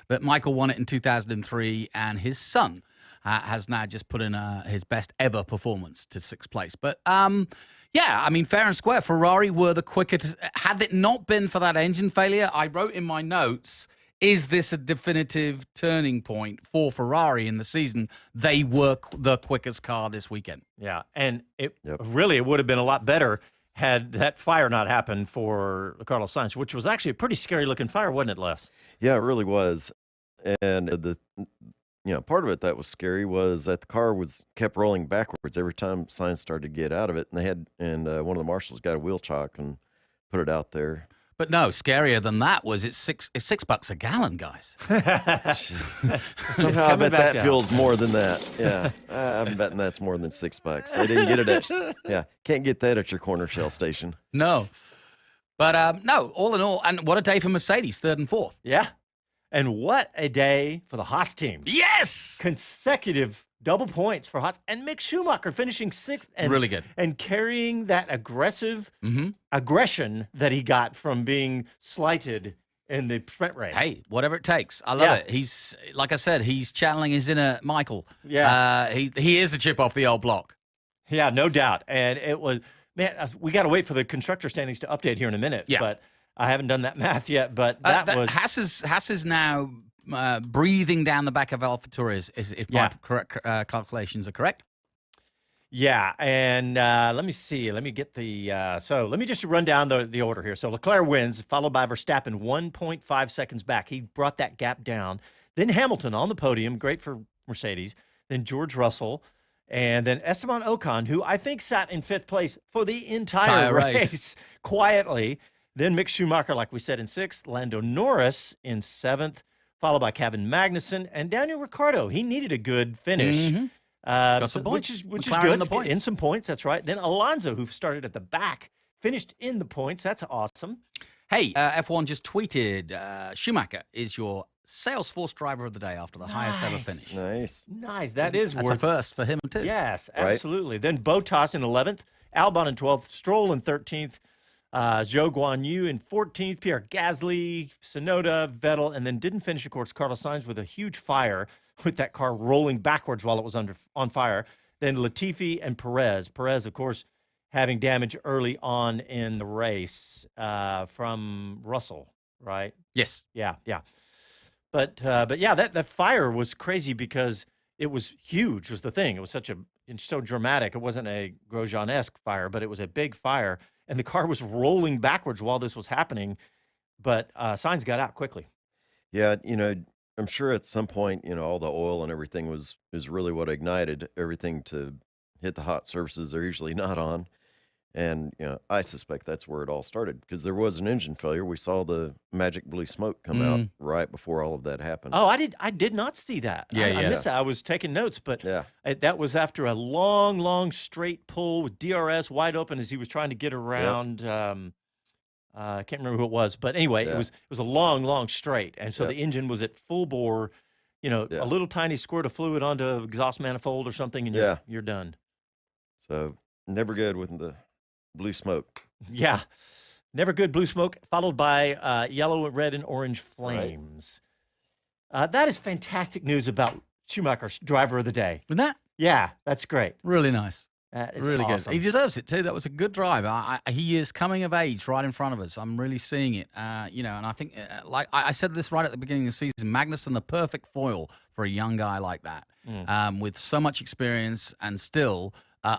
But Michael won it in 2003, and his son has now just put in his best ever performance to 6th place. But yeah, I mean, fair and square, Ferrari were the quickest. Had it not been for that engine failure, I wrote in my notes, is this a definitive turning point for Ferrari in the season? They were the quickest car this weekend. Yeah, and it would have been a lot better had that fire not happened for Carlos Sainz, which was actually a pretty scary-looking fire, wasn't it, Les? Yeah, it really was. And part of it that was scary was that the car kept rolling backwards every time Sainz started to get out of it, and one of the marshals got a wheel chock and put it out there. But no, scarier than that was it's $6 a gallon, guys. Somehow I bet that feels more than that. Yeah, I'm betting that's more than $6. They didn't get it can't get that at your corner shell station. No. But no, all in all, and what a day for Mercedes, 3rd and 4th. Yeah. And what a day for the Haas team. Yes! Consecutive double points for Haas. And Mick Schumacher finishing 6th. And, really good. And carrying that aggressive aggression that he got from being slighted in the sprint race. Hey, whatever it takes. I love it. He's, like I said, he's channeling his inner Michael. Yeah. He is the chip off the old block. Yeah, no doubt. And it was, man, we got to wait for the constructor standings to update here in a minute. Yeah. But I haven't done that math yet, but that was... Haas is now breathing down the back of AlphaTauri, if my correct calculations are correct. Yeah, and let me see. Let me get the... so let me just run down the order here. So Leclerc wins, followed by Verstappen, 1.5 seconds back. He brought that gap down. Then Hamilton on the podium, great for Mercedes. Then George Russell, and then Esteban Ocon, who I think sat in 5th place for the entire race quietly. Then Mick Schumacher, like we said, in 6th. Lando Norris in 7th, followed by Kevin Magnussen and Daniel Ricciardo. He needed a good finish. Got some points. Which is good. In some points, that's right. Then Alonso, who started at the back, finished in the points. That's awesome. Hey, F1 just tweeted, Schumacher is your Salesforce driver of the day after the highest ever finish. Nice. That's a first for him, too. Yes, absolutely. Right. Then Bottas in 11th, Albon in 12th, Stroll in 13th, Zhou Guanyu in 14th, Pierre Gasly, Tsunoda, Vettel, and then didn't finish, of course, Carlos Sainz with a huge fire with that car rolling backwards while it was on fire. Then Latifi and Perez. Perez, of course, having damage early on in the race from Russell, right? Yes. Yeah. But yeah, that fire was crazy because it was huge was the thing. It was so dramatic. It wasn't a Grosjean-esque fire, but it was a big fire. And the car was rolling backwards while this was happening, but Sainz got out quickly. Yeah, I'm sure at some point, all the oil and everything is really what ignited everything to hit the hot surfaces they're usually not on. And, I suspect that's where it all started because there was an engine failure. We saw the magic blue smoke come out right before all of that happened. Oh, I did not see that. I missed that. I was taking notes, but that was after a long straight pull with DRS wide open as he was trying to get around. I can't remember who it was, but anyway, it was a long straight. And so the engine was at full bore, a little tiny squirt of fluid onto an exhaust manifold or something, and you're done. So never good with the blue smoke. Yeah. Never good blue smoke, followed by yellow, red, and orange flames. Right. That is fantastic news about Schumacher's driver of the day. Isn't that? Yeah, that's great. Really nice. That is really awesome. Good. He deserves it, too. That was a good drive. He is coming of age right in front of us. I'm really seeing it. And I think, like I said this right at the beginning of the season, Magnussen, the perfect foil for a young guy like that, with so much experience and still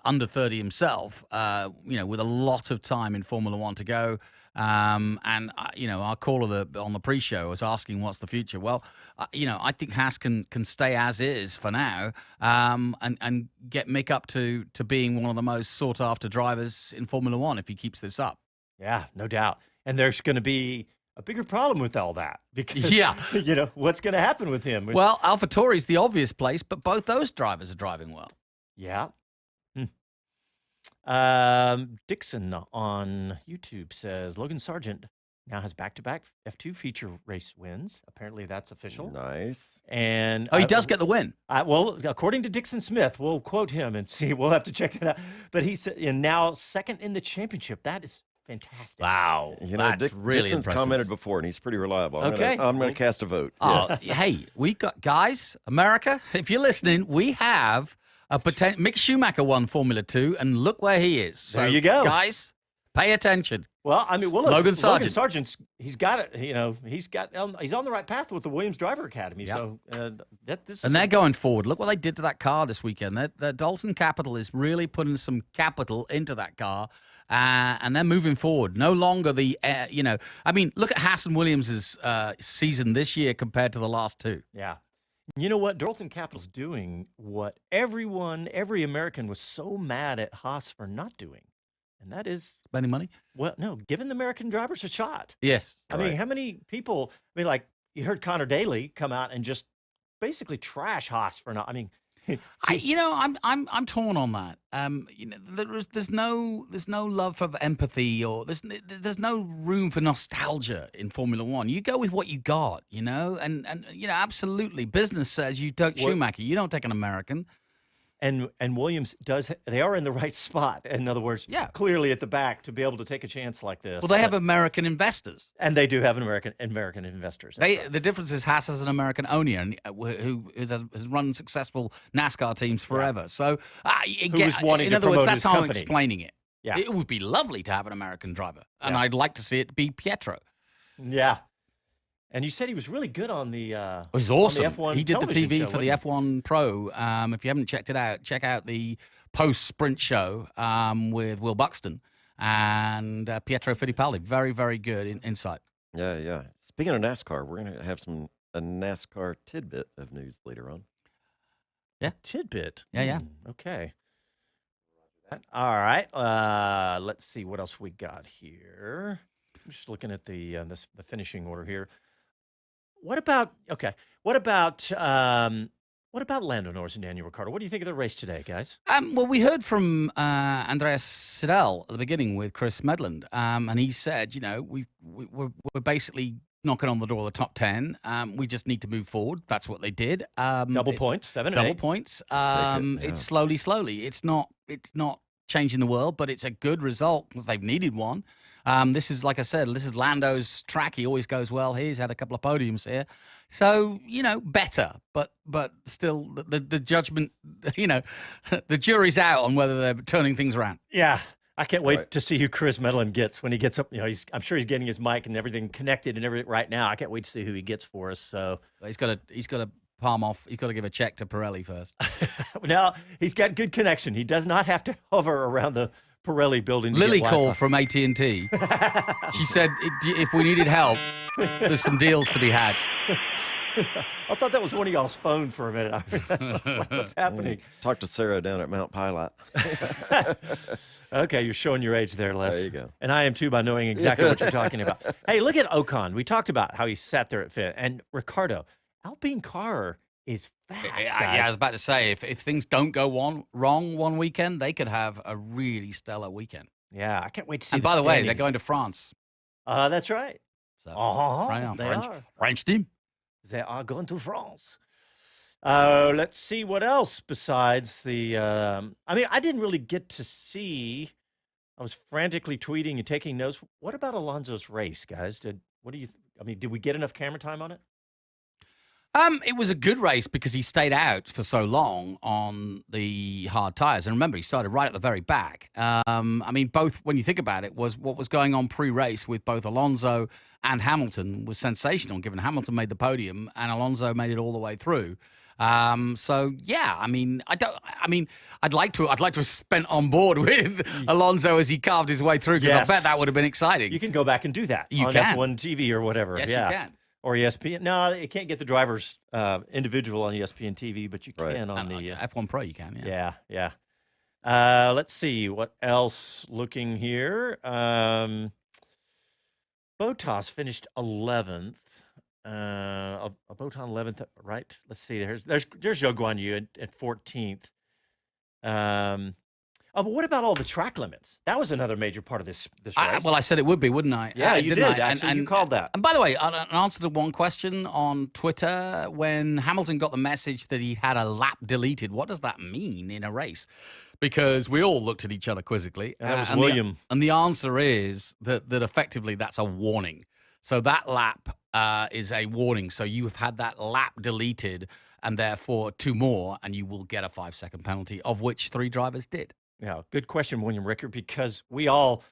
under 30 himself, with a lot of time in Formula One to go. Our caller on the pre-show was asking what's the future. Well, I think Haas can stay as is for now, and get Mick up to being one of the most sought after drivers in Formula One if he keeps this up. Yeah, no doubt. And there's going to be a bigger problem with all that because what's going to happen with him? Well, AlphaTauri's the obvious place, but both those drivers are driving well. Yeah. Dixon on YouTube says Logan Sargent now has back-to-back F2 feature race wins. Apparently that's official. Nice. And he does get the win. Well, according to Dixon Smith, we'll quote him and see. We'll have to check that out. But he said, and now second in the championship. That is fantastic. Wow, You know, that's really Dixon's impressive. commented before, and he's pretty reliable. Okay. I'm gonna cast a vote. Oh, Yes. hey, we got guys, America. If you're listening, we have a potential. Mick Schumacher won Formula 2, and look where he is. So, There you go. guys. Pay attention. Well, I mean, look, Logan Sargent. Sargent's he's got it. You know, he's on the right path with the Williams Driver Academy. Yep. So this And is they're going forward. Look what they did to that car this weekend. That Dalton Capital is really putting some capital into that car, and they're moving forward. No longer the, I mean, look at Hassan Williams' season this year compared to the last two. yeah. You know what? Dalton Capital's doing what every American was so mad at Haas for not doing, and that is, Spending money? well, no, giving the American drivers a shot. Yes. I mean, how many people? I mean, like you heard Connor Daly come out and just basically trash Haas for not. I mean, I'm torn on that. There's no love for empathy, or there's no room for nostalgia in Formula One. You go with what you got, and absolutely. Business says you take Schumacher. You don't take an American. and Williams they are in the right spot. In other words, Yeah. clearly at the back to be able to take a chance like this. Well, they have American investors. and they do have American investors. That's right. The difference is Haas is an American owner and who has run successful NASCAR teams forever. So, was wanting in to other words, promote that's his how I'm company. explaining it. Yeah. It would be lovely to have an American driver, and Yeah. I'd like to see it be Pietro. Yeah. And you said he was really good on the. It was awesome. F1 He did the television TV show, for the wasn't F1 Pro. If you haven't checked it out, check out the post-sprint show with Will Buxton and Pietro Fittipaldi. Very, very good insight. Yeah. Speaking of NASCAR, we're gonna have a NASCAR tidbit of news later on. Tidbit. Yeah. Okay. All right. Let's see what else we got here. I'm just looking at the finishing order here. What about Lando Norris and Daniel Ricciardo? What do you think of the race today, guys? Well, we heard from Andreas Sidel at the beginning with Chris Medland, and he said, we're basically knocking on the door of the top 10. We just need to move forward. That's what they did. Double points, 7 and Double 8. points. yeah. It's slowly. It's not changing the world, but it's a good result because they've needed one. This is, like I said, this is Lando's track. He always goes well here. He's had a couple of podiums here. So, better, but still the judgment, the jury's out on whether they're turning things around. Yeah. I can't wait Right. to see who Chris Medland gets when he gets up. I'm sure he's getting his mic and everything connected and everything right now. I can't wait to see who he gets for us. So He's got to palm off. He's got to give a check to Pirelli first. now he's got good connection. He does not have to hover around the Pirelli building. To Lily get called from AT&T. She said if we needed help, there's some deals to be had. I thought that was one of y'all's phone for a minute. I was like, what's happening? Talk to Sarah down at Mount Pilot. Okay, you're showing your age there, Les. There you go. And I am too by knowing exactly what you're talking about. Hey, look at Ocon. We talked about how he sat there at fifth. And Ricardo, Alpine car is fast, I was about to say, if things don't go wrong one weekend, they could have a really stellar weekend. Yeah, I can't wait to see And by the way, they're standings. going to France. That's right. So They French, are. French team. They are going to France. Let's see what else besides the. I didn't really get to see. I was frantically tweeting and taking notes. What about Alonso's race, guys? Did we get enough camera time on it? It was a good race because he stayed out for so long on the hard tires. And remember, he started right at the very back. Both, when you think about it, was what was going on pre-race with both Alonso and Hamilton was sensational, given Hamilton made the podium and Alonso made it all the way through. I'd like to have spent on board with Alonso as he carved his way through, because Yes. I bet that would have been exciting. You can go back and do that You on can. F1 TV or whatever. Yes, yeah. you can. Or ESPN. No, you can't get the drivers individual on ESPN TV, but you Right. can on And the. F1 Pro, you can. Yeah. Yeah. Let's see what else. Looking here, Bottas finished 11th. A Bottas 11th, right? Let's see. There's Zhou Guanyu at 14th. But what about all the track limits? That was another major part of this race. I said it would be, wouldn't I? Yeah, you did. I? Actually, you called that. And by the way, an answer to one question on Twitter, when Hamilton got the message that he had a lap deleted, what does that mean in a race? Because we all looked at each other quizzically. And that was William. And the answer is that effectively that's a warning. So that lap is a warning. So you have had that lap deleted, and therefore 2 more, and you will get a 5-second penalty, of which 3 drivers did. Yeah, good question, William Rickard, because we all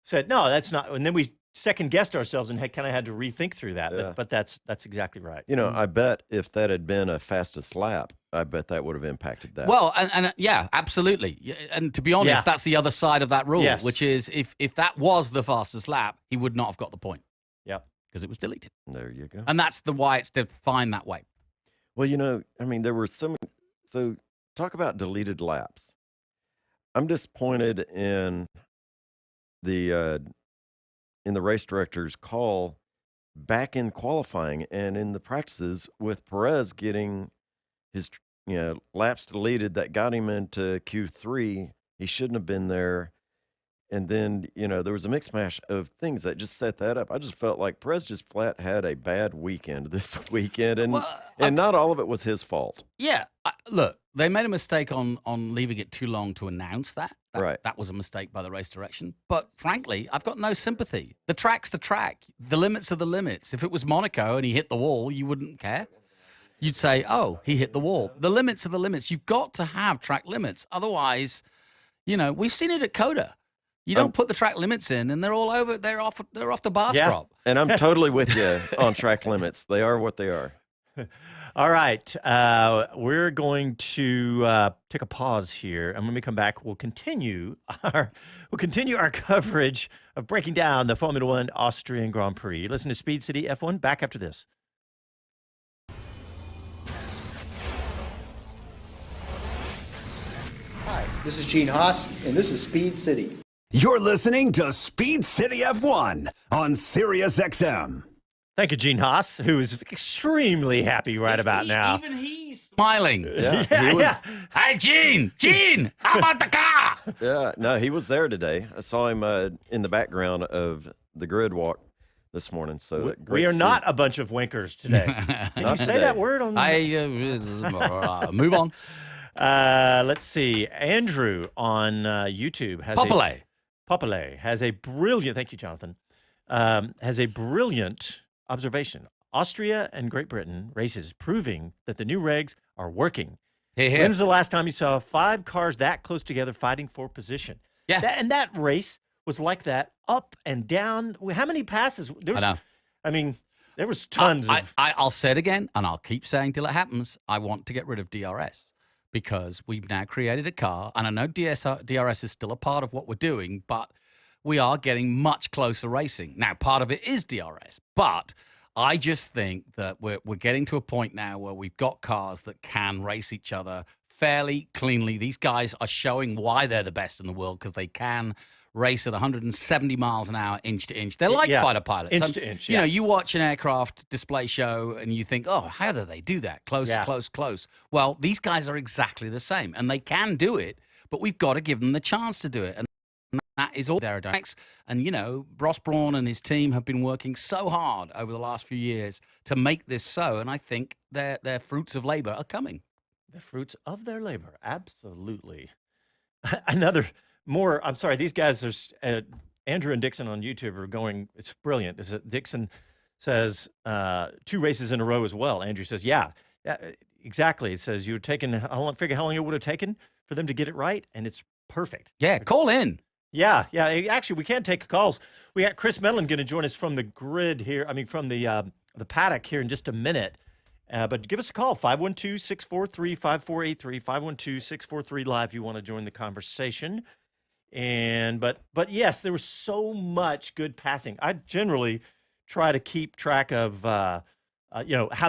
said, no, that's not. And then we second-guessed ourselves and kind of had to rethink through that. Yeah. But that's exactly right. You know, I bet if that had been a fastest lap, I bet that would have impacted that. Well, and yeah, absolutely. And to be honest, that's the other side of that rule, which is if that was the fastest lap, he would not have got the point. Yep. Because it was deleted. There you go. And that's why it's defined that way. Well, you know, I mean, there were so many. So talk about deleted laps. I'm disappointed in the race director's call back in qualifying and in the practices with Perez getting his laps deleted that got him into Q3. He shouldn't have been there. And then, there was a mix mash of things that just set that up. I just felt like Perez just flat had a bad weekend this weekend, and not all of it was his fault. Yeah, look, they made a mistake on leaving it too long to announce that. Right. That was a mistake by the race direction. But frankly, I've got no sympathy. The track's the track. The limits are the limits. If it was Monaco and he hit the wall, you wouldn't care. You'd say, oh, he hit the wall. The limits are the limits. You've got to have track limits. Otherwise, we've seen it at Coda. You don't put the track limits in, and they're all over. They're off the bar strop. And I'm totally with you on track limits. They are what they are. All right, we're going to take a pause here, and when we come back, we'll continue our coverage of breaking down the Formula One Austrian Grand Prix. Listen to Speed City F1. Back after this. Hi, this is Gene Haas, and this is Speed City. You're listening to Speed City F1 on SiriusXM. Thank you, Gene Haas, who is extremely happy right about now. Even he's smiling. Yeah, he was. Hey, Gene, how about the car? Yeah, no, he was there today. I saw him in the background of the grid walk this morning. So we are not a bunch of winkers today. Did you say that word on? Move on. Let's see. Andrew on YouTube has Popele has a brilliant. Thank you, Jonathan. Has a brilliant observation. Austria and Great Britain races proving that the new regs are working. When was the last time you saw 5 cars that close together fighting for position? Yeah. And that race was like that, up and down. How many passes? I know. I mean, there was tons of... I'll say it again, and I'll keep saying till it happens. I want to get rid of DRS. Because we've now created a car, and I know DRS is still a part of what we're doing, but we are getting much closer racing. Now, part of it is DRS, but I just think that we're getting to a point now where we've got cars that can race each other fairly cleanly. These guys are showing why they're the best in the world, because they can race at 170 miles an hour, inch to inch. They're like fighter pilots. Inch to inch, yeah. You watch an aircraft display show and you think, oh, how do they do that? Close. Well, these guys are exactly the same, and they can do it, but we've got to give them the chance to do it. And that is all aerodynamics. And, Ross Brawn and his team have been working so hard over the last few years to make this so, and I think their fruits of labor are coming. The fruits of their labor, absolutely. I'm sorry, these guys are, Andrew and Dixon on YouTube are going, it's brilliant. Dixon says 2 races in a row as well. Andrew says, yeah, exactly. It says figure how long it would have taken for them to get it right, and it's perfect. Yeah, call in. Yeah. Actually, we can't take calls. We got Chris Medland going to join us from the grid here, from the paddock here in just a minute. But give us a call, 512-643-5483, 512-643-LIVE if you want to join the conversation. But yes, there was so much good passing. I generally try to keep track of how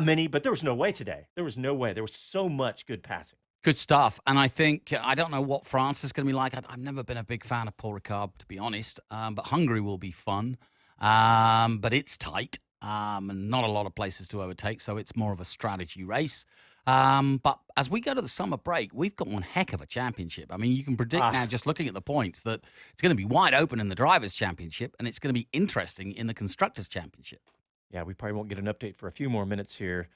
many, but there was no way today. There was no way. There was so much good passing. Good stuff. And I think, I don't know what France is going to be like. I've never been a big fan of Paul Ricard, to be honest. But Hungary will be fun. But it's tight. and not a lot of places to overtake, so it's more of a strategy race. But as we go to the summer break, we've got one heck of a championship. I mean, you can predict now, just looking at the points, that it's going to be wide open in the Drivers' Championship, and it's going to be interesting in the Constructors' Championship. Yeah, we probably won't get an update for a few more minutes here.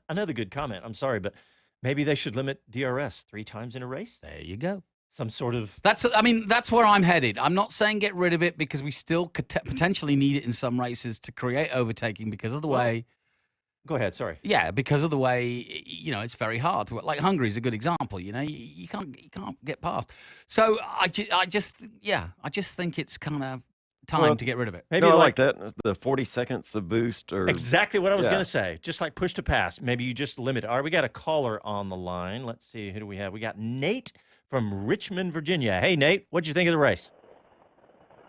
Another good comment. I'm sorry, but maybe they should limit DRS 3 times in a race. There you go. Some sort of... That's where I'm headed. I'm not saying get rid of it because we still could potentially need it in some races to create overtaking because of the way... Go ahead, sorry. Yeah, because of the way, it's very hard to, like Hungary is a good example, you can't get past. So I just think it's kind of time to get rid of it. Maybe I like that, the 40 seconds of boost. Or exactly what I was going to say. Just like push to pass. Maybe you just limit it. All right, we got a caller on the line. Let's see, who do we have? We got Nate from Richmond, Virginia. Hey, Nate, what'd you think of the race?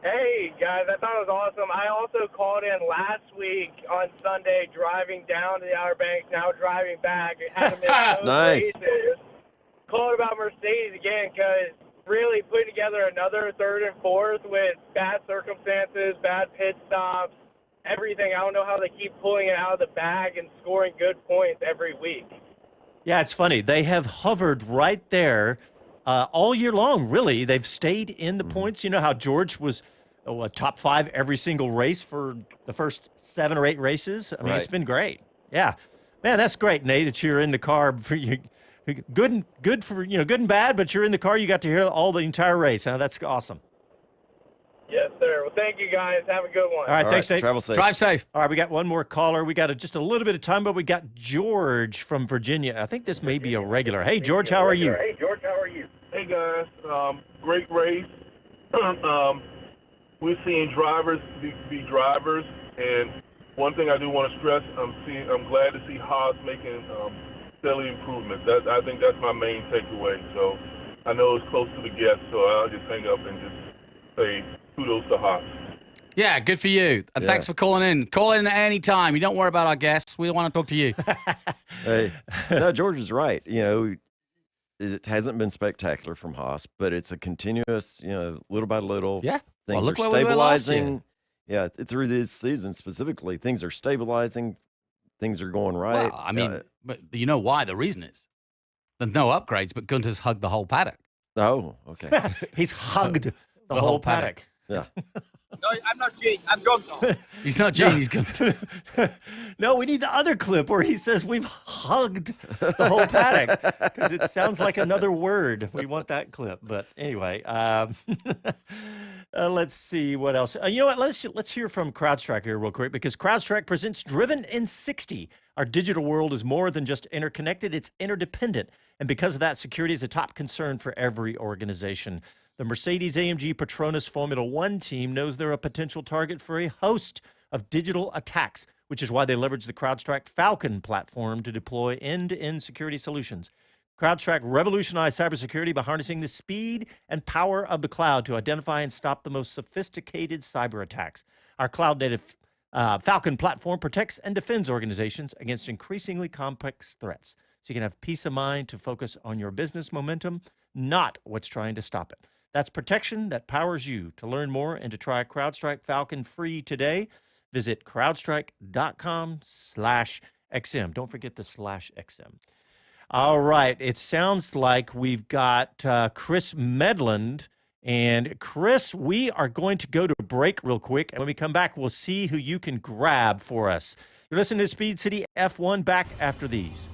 Hey, guys, I thought it was awesome. I also called in last week on Sunday driving down to the Outer Banks, now driving back. I had to miss those Nice. races. Called about Mercedes again because really putting together another third and fourth with bad circumstances, bad pit stops, everything. I don't know how they keep pulling it out of the bag and scoring good points every week. Yeah, it's funny. They have hovered right there all year long, really. They've stayed in the points. You know how George was a top 5 every single race for the first 7 or 8 races? I mean, It's been great. Yeah. Man, that's great, Nate, that you're in the car. For you, good for, good and bad, but you're in the car. You got to hear all the entire race. Huh? That's awesome. Yes, sir. Well, thank you, guys. Have a good one. All right, thanks, Nate. Travel safe. Drive safe. All right, we got one more caller. We got just a little bit of time, but we got George from Virginia. I think this may be a regular. Hey, George, how are you? Hey, guys. Great race. We're seeing drivers be drivers, and one thing I do want to stress, I'm glad to see Haas making steady improvements. I think that's my main takeaway. So I know it's close to the guest, so I'll just hang up and just say kudos to Haas. Yeah, good for you. And thanks for calling in. Call in at any time. You don't worry about our guests. We want to talk to you. Hey, no, George is right. It hasn't been spectacular from Haas, but it's a continuous, little by little. Yeah. Things look are where we were last stabilizing. Yeah, through this season specifically, things are stabilizing. Things are going right. Well, I mean, but you know why? The reason is there's no upgrades, but Guenther's hugged the whole paddock. Oh, okay. He's hugged the whole paddock. Yeah. No, I'm not Gene. I'm Gunther. He's not Gene, he's Guenther. No, we need the other clip where he says we've hugged the whole paddock because it sounds like another word. We want that clip. But anyway, let's see what else. You know what? Let's hear from CrowdStrike here real quick because CrowdStrike presents Driven in 60. Our digital world is more than just interconnected. It's interdependent. And because of that, security is a top concern for every organization. The Mercedes-AMG Petronas Formula One team knows they're a potential target for a host of digital attacks, which is why they leverage the CrowdStrike Falcon platform to deploy end-to-end security solutions. CrowdStrike revolutionized cybersecurity by harnessing the speed and power of the cloud to identify and stop the most sophisticated cyber attacks. Our cloud-native Falcon platform protects and defends organizations against increasingly complex threats, so you can have peace of mind to focus on your business momentum, not what's trying to stop it. That's protection that powers you. To learn more and to try CrowdStrike Falcon free today, visit crowdstrike.com/XM. Don't forget the /XM. All right. It sounds like we've got Chris Medland. And Chris, we are going to go to a break real quick. And when we come back, we'll see who you can grab for us. You're listening to Speed City F1. Back after these.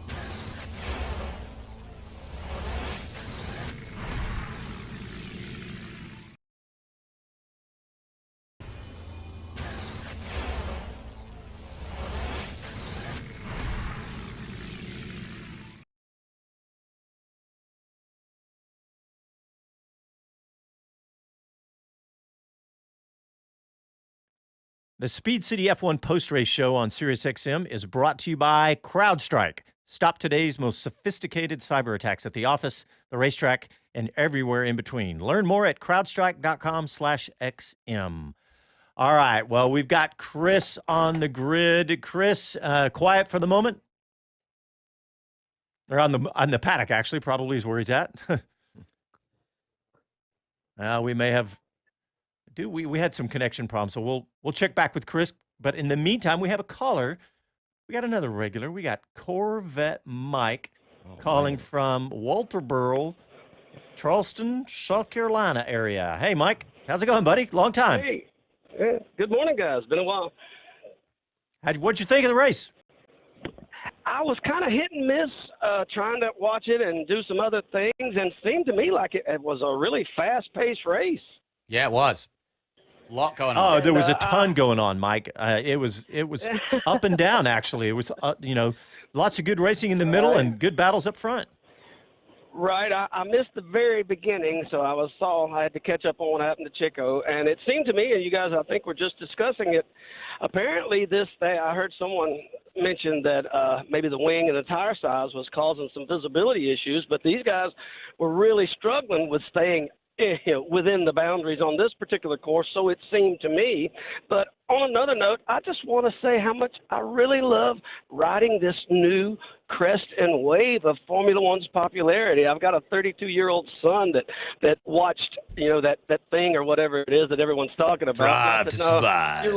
The Speed City F1 post-race show on SiriusXM is brought to you by CrowdStrike. Stop today's most sophisticated cyber attacks at the office, the racetrack, and everywhere in between. Learn more at crowdstrike.com/XM. All right. Well, we've got Chris on the grid. Chris, quiet for the moment. Or on the paddock, actually, probably is where he's at. We may have. We had some connection problems, so we'll check back with Chris. But in the meantime, we have a caller. We got another regular. We got Corvette Mike calling from Walterboro, Charleston, South Carolina area. Hey, Mike. How's it going, buddy? Long time. Hey. Yeah, good morning, guys. Been a while. What'd you think of the race? I was kind of hit and miss trying to watch it and do some other things, and seemed to me like it was a really fast-paced race. Yeah, it was. A lot going on. Oh, there was a ton going on, Mike. It was up and down, actually. It was, lots of good racing in the middle and good battles up front. Right. I missed the very beginning, so I had to catch up on what happened to Chico. And it seemed to me, and you guys, I think, were just discussing it, apparently I heard someone mention that maybe the wing and the tire size was causing some visibility issues, but these guys were really struggling with staying within the boundaries on this particular course, so it seemed to me. But on another note, I just want to say how much I really love riding this new crest and wave of Formula One's popularity. I've got a 32-year-old son that watched, that thing or whatever it is that everyone's talking about. Drive to Survive. You're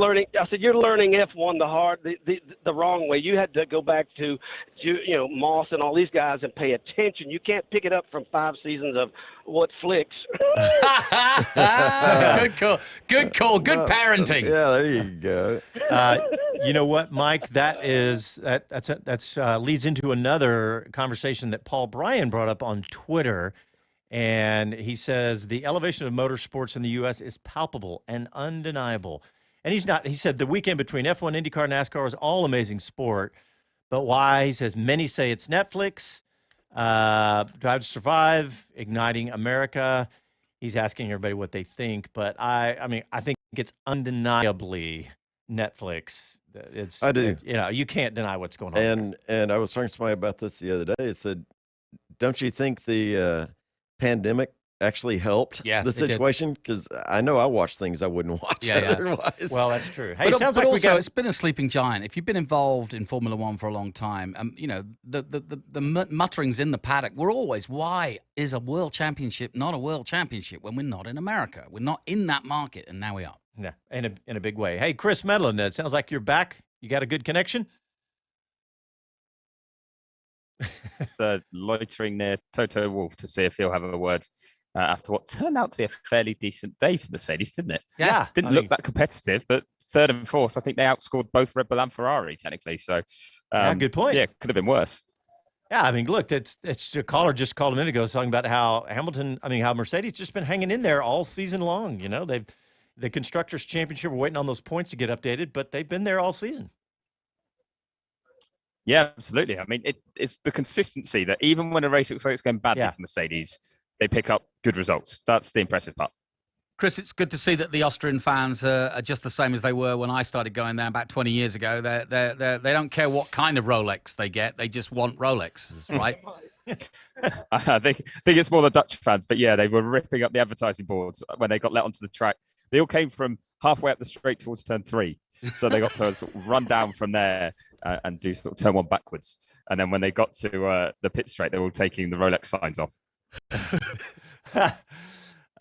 learning F1 the wrong way. You had to go back to Moss and all these guys and pay attention. You can't pick it up from 5 seasons of what flicks. Good call. Good call. Good parenting. Yeah, there you go. You know what, Mike? That leads into another conversation that Paul Bryan brought up on Twitter, and he says the elevation of motorsports in the U.S. is palpable and undeniable. And he said the weekend between F1, IndyCar, NASCAR was all amazing sport, but why? He says many say it's Netflix, Drive to Survive, Igniting America. He's asking everybody what they think, but I think it's undeniably Netflix. I do. You can't deny what's going on. And I was talking to somebody about this the other day. It said, don't you think the pandemic actually helped the situation? Because I know I watch things I wouldn't watch otherwise. Well, that's true. Hey, but also, it's been a sleeping giant. If you've been involved in Formula One for a long time, the mutterings in the paddock were always, why is a world championship not a world championship when we're not in America? We're not in that market, and now we are. Yeah, in a big way. Hey, Chris Medland, it sounds like you're back. You got a good connection? Just loitering near Toto Wolff to see if he'll have a word after what turned out to be a fairly decent day for Mercedes, didn't it? Yeah. Didn't look that competitive, but third and fourth, I think they outscored both Red Bull and Ferrari, technically. So, good point. Yeah, could have been worse. Yeah, I mean, look, it's a caller just called a minute ago talking about how how Mercedes just been hanging in there all season long. The Constructors' Championship, we're waiting on those points to get updated, but they've been there all season. Yeah, absolutely. I mean, it's the consistency that even when a race looks like it's going badly for Mercedes, they pick up good results. That's the impressive part. Chris, it's good to see that the Austrian fans are just the same as they were when I started going there about 20 years ago. They don't care what kind of Rolex they get. They just want Rolexes, right? I think it's more the Dutch fans, but yeah, they were ripping up the advertising boards when they got let onto the track. They all came from halfway up the straight towards turn 3, so they got to sort of run down from there and do sort of turn 1 backwards. And then when they got to the pit straight, they were all taking the Rolex signs off.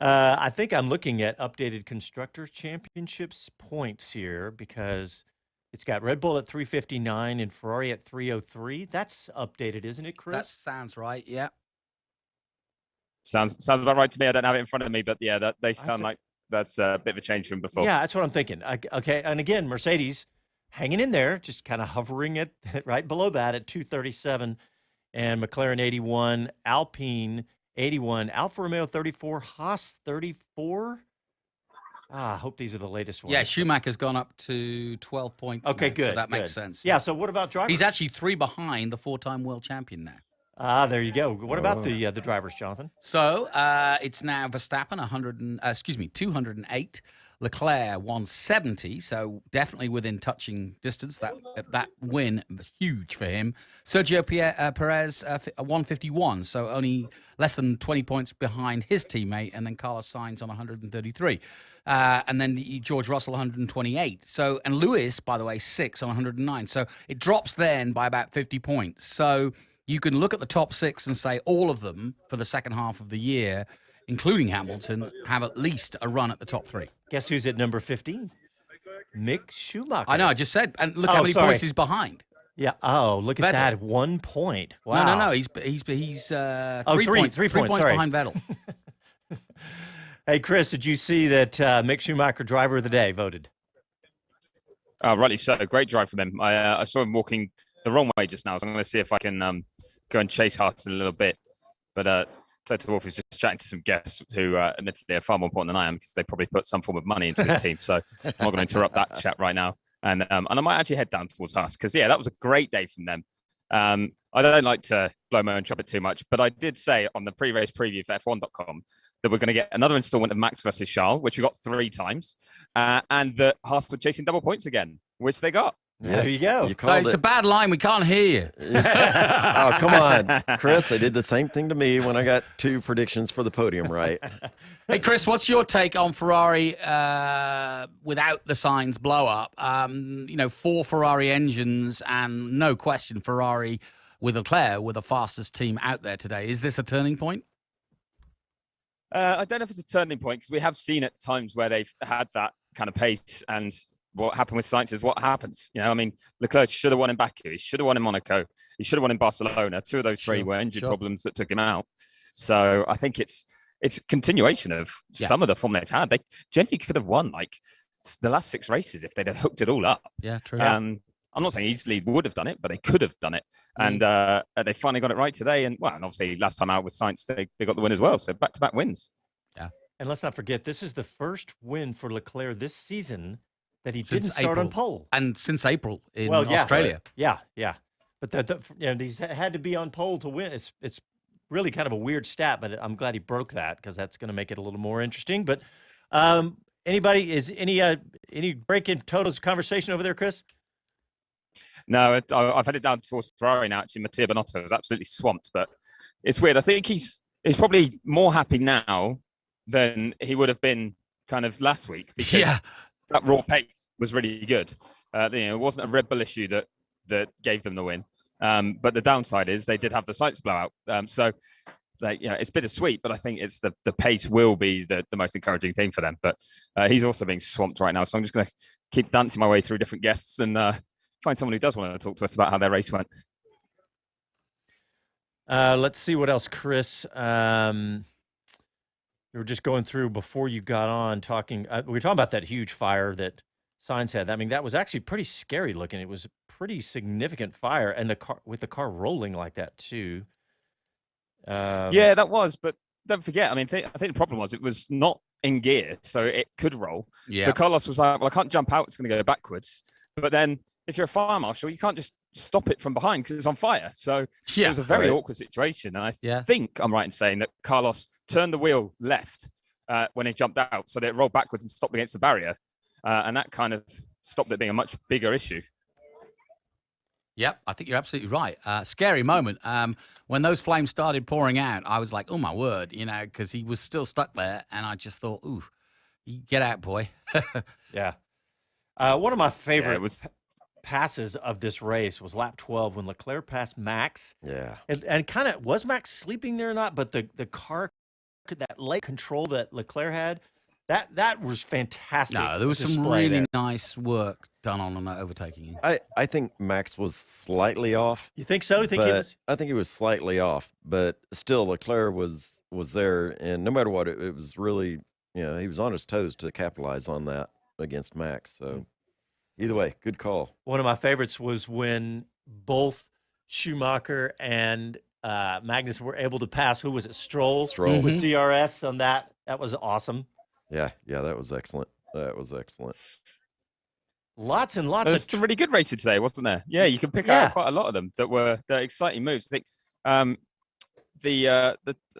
I think I'm looking at updated Constructors' Championships points here because it's got Red Bull at 359 and Ferrari at 303. That's updated, isn't it, Chris? That sounds right, yeah. Sounds about right to me. I don't have it in front of me, but yeah, they sound like that's a bit of a change from before. Yeah, that's what I'm thinking. Okay, and again, Mercedes hanging in there, just kind of hovering at right below that at 237, and McLaren 81, Alpine 81, Alfa Romeo 34, Haas 34. I hope these are the latest ones. Yeah, Schumacher's gone up to 12 points. Okay, now, good. So that makes sense. Yeah, so what about drivers? He's actually 3 behind the 4-time world champion now. There you go. What about the drivers, Jonathan? So it's now Verstappen 208, Leclerc 170. So definitely within touching distance. That win huge for him. Sergio Perez 151. So only less than 20 points behind his teammate, and then Carlos Sainz on 133. And then George Russell 128. So and Lewis, by the way, 6 on 109. So it drops then by about 50 points. So you can look at the top 6 and say all of them for the second half of the year, including Hamilton, have at least a run at the top 3. Guess who's at number 15? Mick Schumacher. I know. I just said, and look how many points he's behind. Yeah. Oh, look at Vettel. that. 1 point. Wow. No. He's 3 points. 3 points Points behind Vettel. Hey, Chris, did you see that Mick Schumacher driver of the day voted? Rightly so. Great drive from him. I saw him walking the wrong way just now, so I'm going to see if I can go and chase Haas in a little bit. But Toto Wolff is just chatting to some guests who admittedly are far more important than I am because they probably put some form of money into his team. So I'm not going to interrupt that chat right now. And I might actually head down towards Haas because, that was a great day from them. I don't like to blow my own trumpet too much, but I did say on the pre-race preview for F1.com that we're going to get another installment of Max versus Charles, which we got 3 times, and that Haas were chasing double points again, which they got. Yes. There you go. So it's a bad line. We can't hear you. Oh, come on, Chris. They did the same thing to me when I got 2 predictions for the podium right. Hey, Chris, what's your take on Ferrari without the Sainz blow up? 4 Ferrari engines and no question Ferrari with Leclerc were the fastest team out there today. Is this a turning point? I don't know if it's a turning point because we have seen at times where they've had that kind of pace, and what happened with Sainz is what happens. Leclerc should have won in Baku. He should have won in Monaco. He should have won in Barcelona. 2 of those 3 were engine problems that took him out. So I think it's a continuation of some of the form they've had. They genuinely could have won the last 6 races if they'd have hooked it all up. Yeah, true. I'm not saying easily would have done it, but they could have done it. And they finally got it right today. And obviously last time out with Sainz, they got the win as well. So back-to-back wins. Yeah. And let's not forget, this is the first win for Leclerc this season that he didn't start on pole. And since April in Australia. Yeah. But he's had to be on pole to win. It's really kind of a weird stat, but I'm glad he broke that because that's going to make it a little more interesting. But any break in Toto's conversation over there, Chris? No, I've headed down towards Ferrari now. Actually, Mattia Binotto is absolutely swamped, but it's weird. I think he's probably more happy now than he would have been kind of last week because that raw pace was really good. It wasn't a Red Bull issue that gave them the win. But the downside is they did have the Sainz blowout. It's bittersweet, but I think it's the pace will be the most encouraging thing for them. But he's also being swamped right now. So I'm just going to keep dancing my way through different guests and find someone who does want to talk to us about how their race went. Let's see what else, Chris. We were just going through before you got on talking. We were talking about that huge fire that Sainz had. I mean, that was actually pretty scary looking. It was a pretty significant fire, and the car rolling like that too. That was. But don't forget, I think the problem was it was not in gear, so it could roll. Yeah. So Carlos was like, "Well, I can't jump out; it's going to go backwards." But then, if you're a fire marshal, you can't just stop it from behind because it's on fire. So it was a very awkward situation. And I think I'm right in saying that Carlos turned the wheel left when he jumped out, so that it rolled backwards and stopped against the barrier. And that kind of stopped it being a much bigger issue. Yep, I think you're absolutely right. Scary moment. When those flames started pouring out, I was like, oh, my word, because he was still stuck there. And I just thought, ooh, get out, boy. Yeah. One of my favorite passes of this race was lap 12 when Leclerc passed Max. Yeah. And kind of, was Max sleeping there or not? But the car, that leg control that Leclerc had, that was fantastic. No, there was some really nice work done on that overtaking. I think Max was slightly off. You think so? You think he was? I think he was slightly off, but still Leclerc was there, and no matter what, it was really, he was on his toes to capitalize on that against Max. So either way, good call. One of my favorites was when both Schumacher and Magnus were able to pass. Who was it? Stroll with DRS on that. That was awesome. Yeah, that was excellent. Lots and lots of some really good races today, wasn't there? Yeah, you can pick out quite a lot of them that were exciting moves. I think the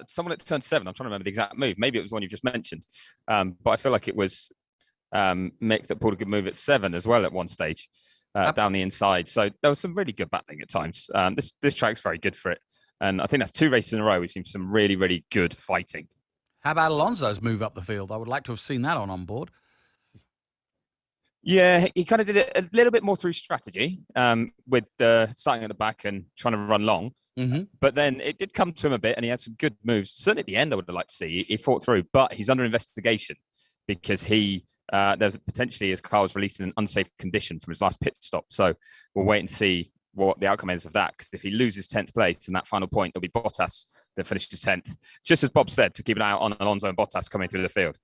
someone at turn 7, I'm trying to remember the exact move. Maybe it was the one you just mentioned, but I feel like it was Mick that pulled a good move at 7 as well at one stage down the inside. So there was some really good battling at times. This track's very good for it, and I think that's 2 races in a row we've seen some really, really good fighting. How about Alonso's move up the field? I would like to have seen that on board. Yeah, he kind of did it a little bit more through strategy with starting at the back and trying to run long. Mm-hmm. But then it did come to him a bit, and he had some good moves. Certainly at the end, I would have liked to see. He fought through, but he's under investigation because he there's potentially his car was released in an unsafe condition from his last pit stop. So we'll wait and see what the outcome is of that. Because if he loses 10th place in that final point, it'll be Bottas that finishes 10th. Just as Bob said, to keep an eye out on Alonso and Bottas coming through the field.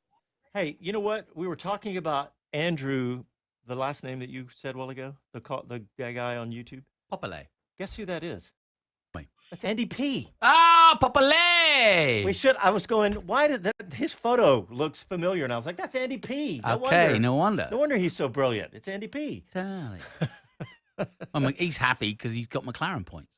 Hey, you know what? We were talking about Andrew, the last name that you said a while ago, the guy on YouTube. Popole. Guess who that is? Wait. That's Andy P. Ah, Popole. I was going, why did that? His photo looks familiar. And I was like, that's Andy P. No wonder. No wonder he's so brilliant. It's Andy P. Totally. He's happy because he's got McLaren points.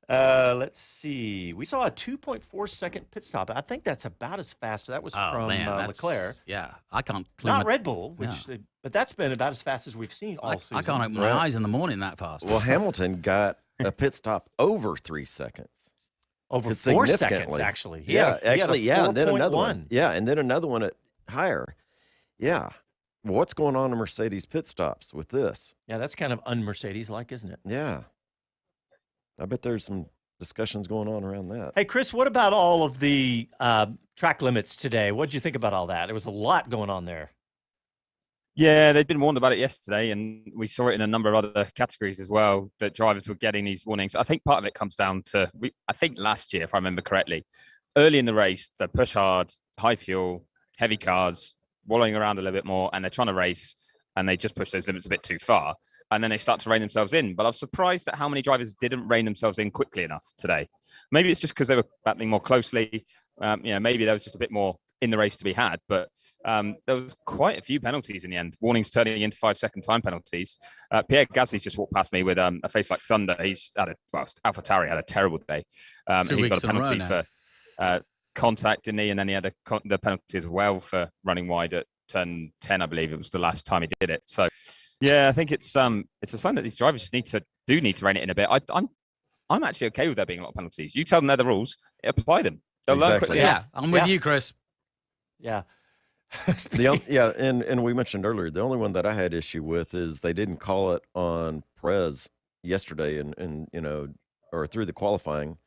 Let's see. We saw a 2.4 second pit stop. I think that's about as fast. That was from Leclerc. Yeah, I can't. Not Red Bull, but that's been about as fast as we've seen all season. I can't open my eyes in the morning that fast. Well, Hamilton got a pit stop over 3 seconds. Over 4 seconds, actually. And then another one. Yeah, and then another one at higher. Yeah. What's going on in Mercedes pit stops with this? Yeah, that's kind of un-Mercedes-like, isn't it? Yeah. I bet there's some discussions going on around that. Hey, Chris, what about all of the track limits today? What did you think about all that? There was a lot going on there. Yeah, they'd been warned about it yesterday, and we saw it in a number of other categories as well, that drivers were getting these warnings. I think part of it comes down to, I think last year, if I remember correctly, early in the race, they push hard, high fuel, heavy cars, wallowing around a little bit more, and they're trying to race, and they just push those limits a bit too far. And then they start to rein themselves in. But I was surprised at how many drivers didn't rein themselves in quickly enough today. Maybe it's just because they were battling more closely. Maybe there was just a bit more in the race to be had. But there was quite a few penalties in the end. Warnings turning into 5-second time penalties. Pierre Gasly's just walked past me with a face like thunder. He's had AlphaTauri had a terrible day. And he got a penalty for contact, didn't he? And then he had the penalty as well for running wide at turn 10, I believe it was the last time he did it. So, yeah, I think it's a sign that these drivers just need to rein it in a bit. I'm actually okay with there being a lot of penalties. You tell them they're the rules, apply them. They'll learn quickly. Yeah, I'm with you, Chris. Yeah. And we mentioned earlier, the only one that I had issue with is they didn't call it on Perez yesterday and or through the qualifying,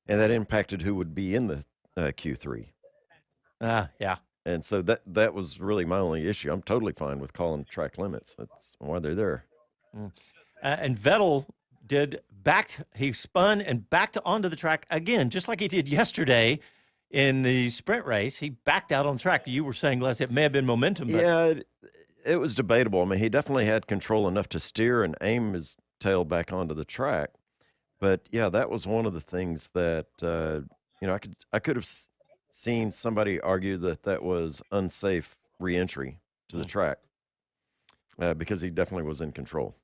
and that impacted who would be in the Q3. Yeah. And so that was really my only issue. I'm totally fine with calling track limits. That's why they're there. And Vettel he spun and backed onto the track again, just like he did yesterday in the sprint race. He backed out on the track. You were saying, Les, it may have been momentum. But... Yeah, it was debatable. I mean, he definitely had control enough to steer and aim his tail back onto the track. But, yeah, that was one of the things that, I could have seen somebody argue that was unsafe re-entry to the track because he definitely was in control.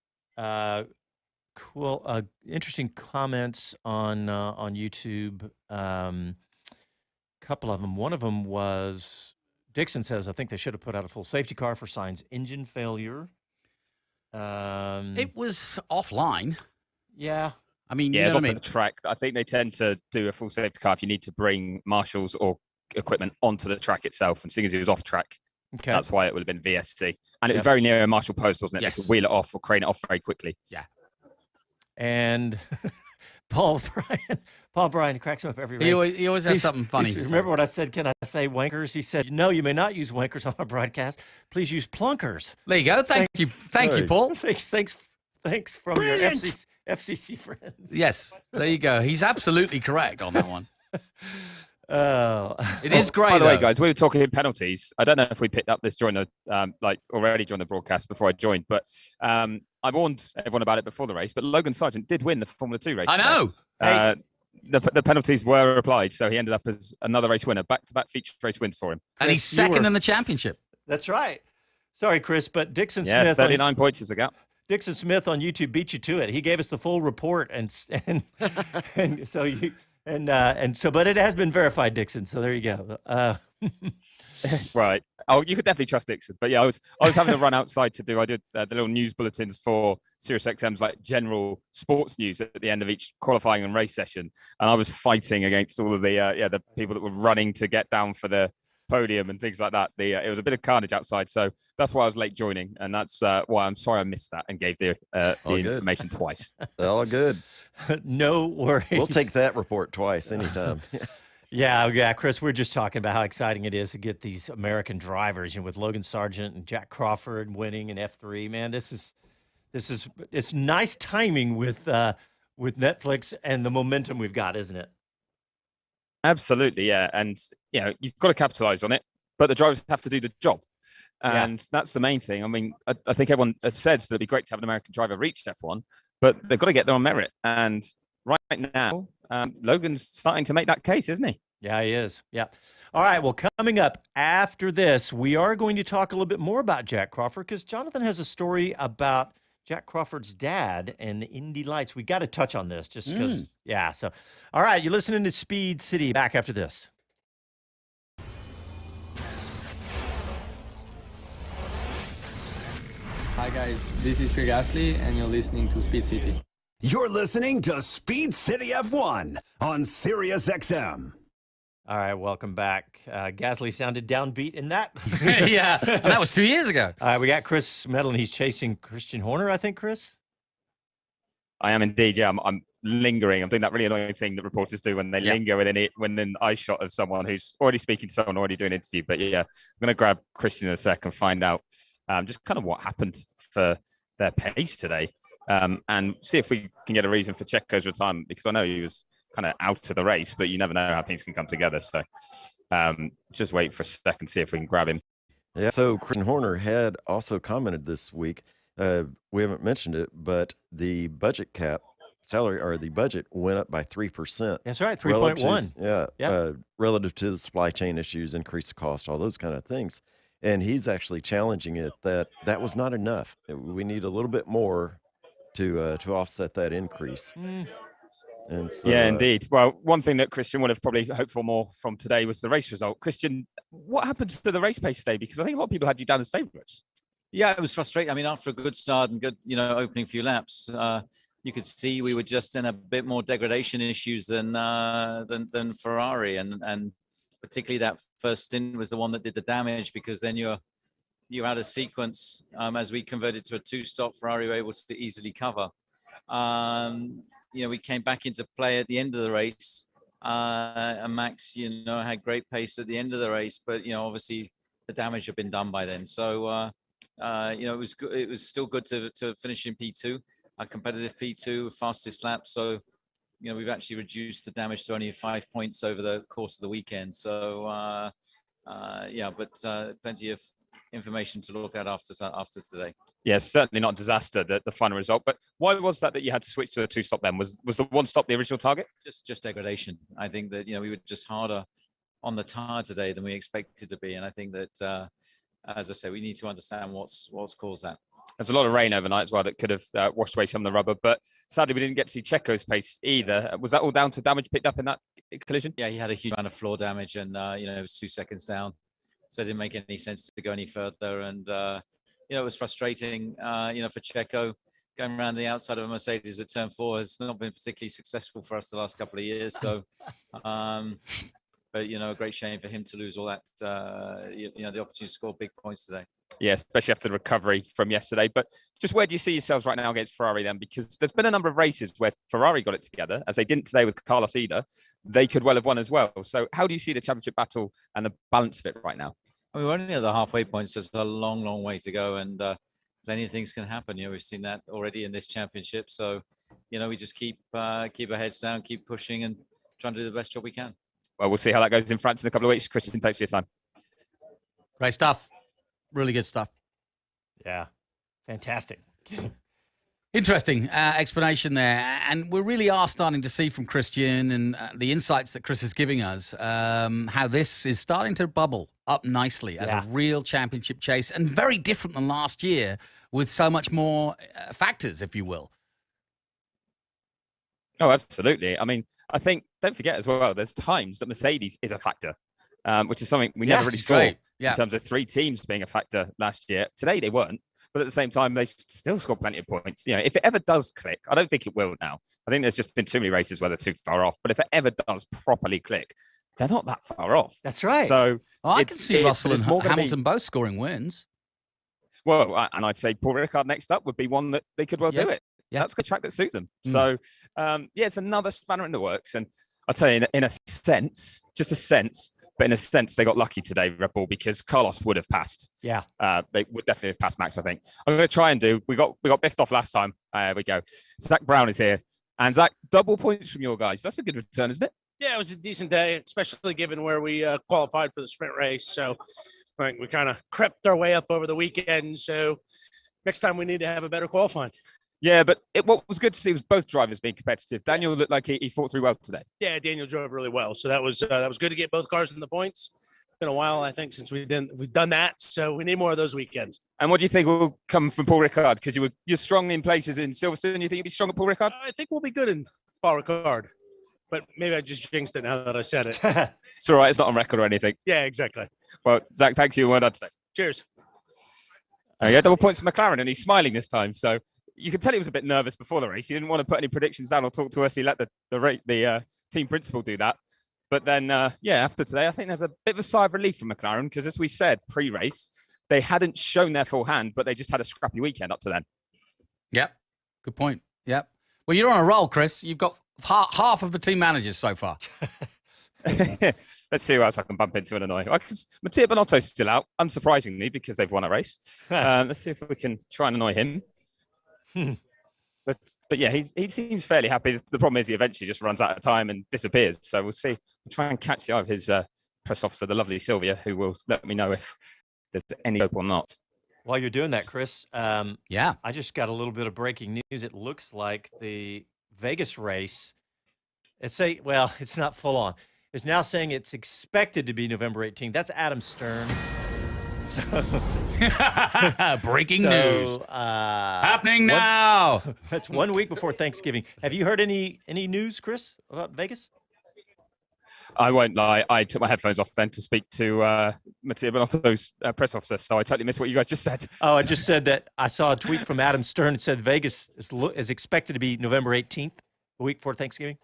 Cool. Interesting comments on YouTube. Couple of them. One of them was Dixon says, I think they should have put out a full safety car for Sainz engine failure. It was offline. Yeah. I mean, it's off the track. I think they tend to do a full safety car if you need to bring marshals or equipment onto the track itself. And seeing as he was off track, that's why it would have been VSC. And it was very near a marshal post, wasn't it? Yes. They could wheel it off or crane it off very quickly. Yeah. And Paul Bryan cracks up every race. He always has something funny. Remember what I said? Can I say wankers? He said, no, you may not use wankers on our broadcast. Please use plunkers. There you go. Thank you, Paul. Thanks from Brilliant. Your FCC friends. Yes, there you go. He's absolutely correct on that one. It is great. By the way, guys, we were talking penalties. I don't know if we picked up this during the already during the broadcast before I joined, but I warned everyone about it before the race. But Logan Sargent did win the Formula 2 race. I know. The penalties were applied, so he ended up as another race winner, back-to-back feature race wins for him. And he's second in the championship. That's right. Sorry, Chris, but Dixon Smith. Yeah, 39 points is the gap. Dixon Smith on YouTube beat you to it. He gave us the full report, and so but it has been verified, Dixon. So there you go. Right. Oh, you could definitely trust Dixon. But yeah, I was having to run outside to do. I did the little news bulletins for SiriusXM's like general sports news at the end of each qualifying and race session, and I was fighting against all of the people that were running to get down for the podium and things like that. It was a bit of carnage outside, so that's why I was late joining, and that's why I'm sorry I missed that and gave the information twice. All good. No worries. We'll take that report twice anytime. Yeah, Chris, we're just talking about how exciting it is to get these American drivers, with Logan Sargent and Jack Crawford winning in F3. Man, it's nice timing with Netflix and the momentum we've got, isn't it? Absolutely, yeah. And you've got to capitalize on it, but the drivers have to do the job. And that's the main thing. I mean, I think everyone has said that it'd be great to have an American driver reach F1, but they've got to get there on merit. And right now, Logan's starting to make that case, isn't he? Yeah, he is. Yeah. All right. Well, coming up after this, we are going to talk a little bit more about Jack Crawford because Jonathan has a story about Jack Crawford's dad and the Indy Lights. We got to touch on this just because. Yeah. So, all right. You're listening to Speed City. Back after this. Hi guys, this is Pierre Gasly and you're listening to Speed City. You're listening to Speed City F1 on SiriusXM. All right, welcome back. Gasly sounded downbeat in that. Yeah, and that was 2 years ago. We got Chris Medland. He's chasing Christian Horner, I think, Chris? I am indeed, yeah. I'm lingering. I'm doing that really annoying thing that reporters do when they linger within an eye shot of someone who's already speaking to someone, already doing an interview. But yeah, I'm going to grab Christian in a sec and find out just kind of what happened for their pace today, and see if we can get a reason for Checo's retirement, because I know he was kind of out of the race, but you never know how things can come together. So just wait for a second, see if we can grab him. Yeah, so Christian Horner had also commented this week, we haven't mentioned it, but the budget cap salary, or the budget, went up by 3%. That's right, 3.1. Yeah, relative to the supply chain issues, increased cost, all those kind of things. And he's actually challenging it that was not enough. We need a little bit more to offset that increase. And so, yeah, indeed. Well, one thing that Christian would have probably hoped for more from today was the race result. Christian, what happened to the race pace today? Because I think a lot of people had you down as favourites. Yeah, it was frustrating. I mean, after a good start and good, opening few laps, you could see we were just in a bit more degradation issues than Ferrari, and particularly that first stint was the one that did the damage, because then you're out of sequence. As we converted to a two-stop, Ferrari were able to easily cover. We came back into play at the end of the race, and Max, had great pace at the end of the race, but obviously the damage had been done by then. So it was good. It was still good to finish in P2, a competitive P2, fastest lap. So we've actually reduced the damage to only 5 points over the course of the weekend. So, but plenty of information to look at after today. Yeah, certainly not a disaster, the final result. But why was that you had to switch to a two-stop then? Was the one stop the original target? Just degradation. I think that, we were just harder on the tire today than we expected to be. And I think that, as I say, we need to understand what's caused that. There's a lot of rain overnight as well that could have washed away some of the rubber, but sadly we didn't get to see Checo's pace either. Was that all down to damage picked up in that collision? Yeah, he had a huge amount of floor damage, and it was 2 seconds down, so it didn't make any sense to go any further. And it was frustrating, for Checo. Going around the outside of a Mercedes at turn 4 has not been particularly successful for us the last couple of years. So, but a great shame for him to lose all that. The opportunity to score big points today. Yeah, especially after the recovery from yesterday. But just where do you see yourselves right now against Ferrari then? Because there's been a number of races where Ferrari got it together, as they didn't today with Carlos either. They could well have won as well. So how do you see the championship battle and the balance of it right now? I mean, we're only at the halfway points. There's a long, long way to go, and plenty of things can happen. We've seen that already in this championship. So, we just keep our heads down, keep pushing, and trying to do the best job we can. Well, we'll see how that goes in France in a couple of weeks. Christian, thanks for your time. Great stuff. Really good stuff. Yeah, fantastic. Interesting explanation there. And we really are starting to see from Christian and the insights that Chris is giving us how this is starting to bubble up nicely as a real championship chase, and very different than last year with so much more factors, if you will. Oh, absolutely. I mean, I think, don't forget as well, there's times that Mercedes is a factor, which is something we never really saw in terms of 3 teams being a factor last year. Today they weren't, but at the same time, they still scored plenty of points. If it ever does click, I don't think it will now. I think there's just been too many races where they're too far off. But if it ever does properly click, they're not that far off. That's right. So I can see Russell and Hamilton both scoring wins. Well, and I'd say Paul Ricard next up would be one that they could well do it. Yeah, that's a good track that suits them. So, it's another spanner in the works. And I'll tell you, in a sense, just a sense, but in a sense, they got lucky today, Red Bull, because Carlos would have passed. Yeah. They would definitely have passed Max, I think. I'm going to try and do, we got biffed off last time. There we go. Zak Brown is here. And Zak, double points from your guys. That's a good return, isn't it? Yeah, it was a decent day, especially given where we qualified for the sprint race. So I think we kind of crept our way up over the weekend. So next time we need to have a better qualifying. Yeah, but what was good to see was both drivers being competitive. Daniel looked like he fought through well today. Yeah, Daniel drove really well. So that was good to get both cars in the points. It's been a while, I think, since we've done that. So we need more of those weekends. And what do you think will come from Paul Ricard? Because you're strong in places in Silverstone. You think you'll be strong at Paul Ricard? I think we'll be good in Paul Ricard. But maybe I just jinxed it now that I said it. It's all right. It's not on record or anything. Yeah, exactly. Well, Zak, thank you. Well done today. Cheers. Yeah, double points for McLaren, and he's smiling this time. So you could tell he was a bit nervous before the race. He didn't want to put any predictions down or talk to us. He let the team principal do that. But then, after today, I think there's a bit of a sigh of relief from McLaren because, as we said pre-race, they hadn't shown their full hand, but they just had a scrappy weekend up to then. Yep. Good point. Yep. Well, you're on a roll, Chris. You've got half of the team managers so far. Let's see who else I can bump into and annoy. Mattia Binotto's still out, unsurprisingly, because they've won a race. Let's see if we can try and annoy him. But yeah, he seems fairly happy. The problem is he eventually just runs out of time and disappears. So we'll see. We'll try and catch the eye of his press officer, the lovely Sylvia, who will let me know if there's any hope or not. While you're doing that, Chris, I just got a little bit of breaking news. It looks like the Vegas race, it's not full on. It's now saying it's expected to be November 18th. That's Adam Stern. Breaking news. Happening now. That's 1 week before Thanksgiving. Have you heard any news, Chris, about Vegas? I won't lie. I took my headphones off then to speak to Mattia Binotto's press officer, so I totally missed what you guys just said. Oh, I just said that I saw a tweet from Adam Stern that said Vegas is expected to be November 18th, a week before Thanksgiving.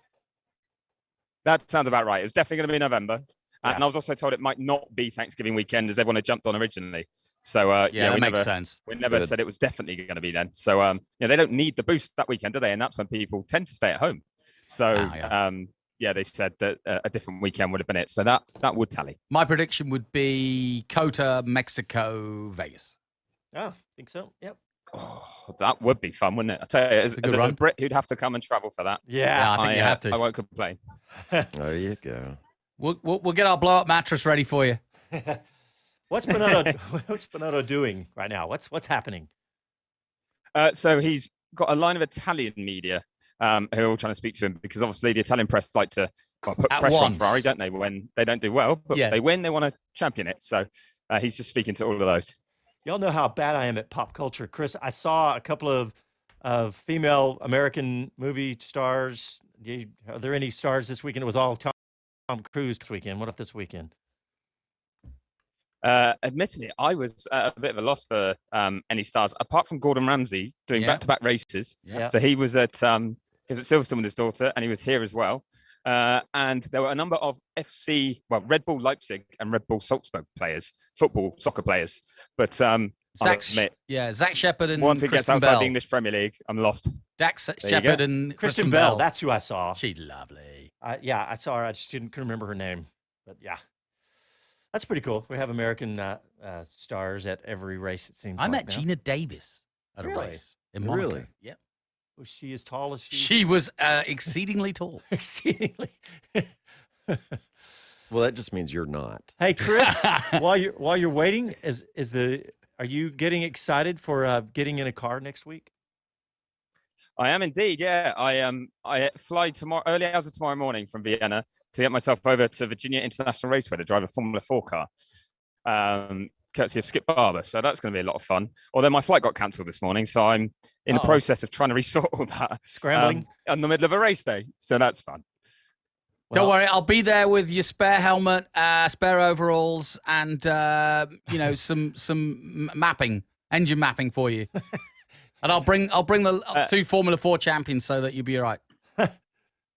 That sounds about right. It was definitely going to be November. And I was also told it might not be Thanksgiving weekend as everyone had jumped on originally. So, that makes sense. We never said it was definitely going to be then. So, they don't need the boost that weekend, do they? And that's when people tend to stay at home. So, they said that a different weekend would have been it. So that would tally. My prediction would be COTA, Mexico, Vegas. Oh, I think so. Yep. Oh, that would be fun, wouldn't it? I tell you, as a Brit who'd have to come and travel for that. Yeah, I think you have to. I won't complain. There you go. We'll get our blow-up mattress ready for you. What's Binotto doing right now? What's happening? So he's got a line of Italian media who are all trying to speak to him because obviously the Italian press like to put pressure on Ferrari, don't they? When they don't do well, but they win, they want to champion it. So he's just speaking to all of those. Y'all know how bad I am at pop culture, Chris. I saw a couple of female American movie stars. Are there any stars this weekend? It was all Tom Cruise this weekend. What if this weekend? Admittedly, I was at a bit of a loss for any stars apart from Gordon Ramsay doing back-to-back races. Yeah. So he was at Silverstone with his daughter, and he was here as well. And there were a number of Red Bull Leipzig and Red Bull Salzburg players, soccer players. But Zach Shepard and once it gets outside Bell. the English Premier League, I'm lost. Zach Shepard and Kristen Bell. That's who I saw. She's lovely. I saw her. I just couldn't remember her name. But yeah, that's pretty cool. We have American stars at every race, it seems I like met now. Gina Davis at a race in Monaco. Really? Yep. Was she as tall as she? She was exceedingly tall. Exceedingly. Well, that just means you're not. Hey, Chris, while you're waiting, are you getting excited for getting in a car next week? I am indeed, yeah. I fly early hours of tomorrow morning from Vienna to get myself over to Virginia International Raceway to drive a Formula 4 car, courtesy of Skip Barber. So that's going to be a lot of fun. Although my flight got cancelled this morning, so I'm in the process of trying to resort all that. Scrambling? In the middle of a race day. So that's fun. Don't worry, I'll be there with your spare helmet, spare overalls, and some engine mapping for you. And I'll bring the two Formula 4 champions so that you'll be all right.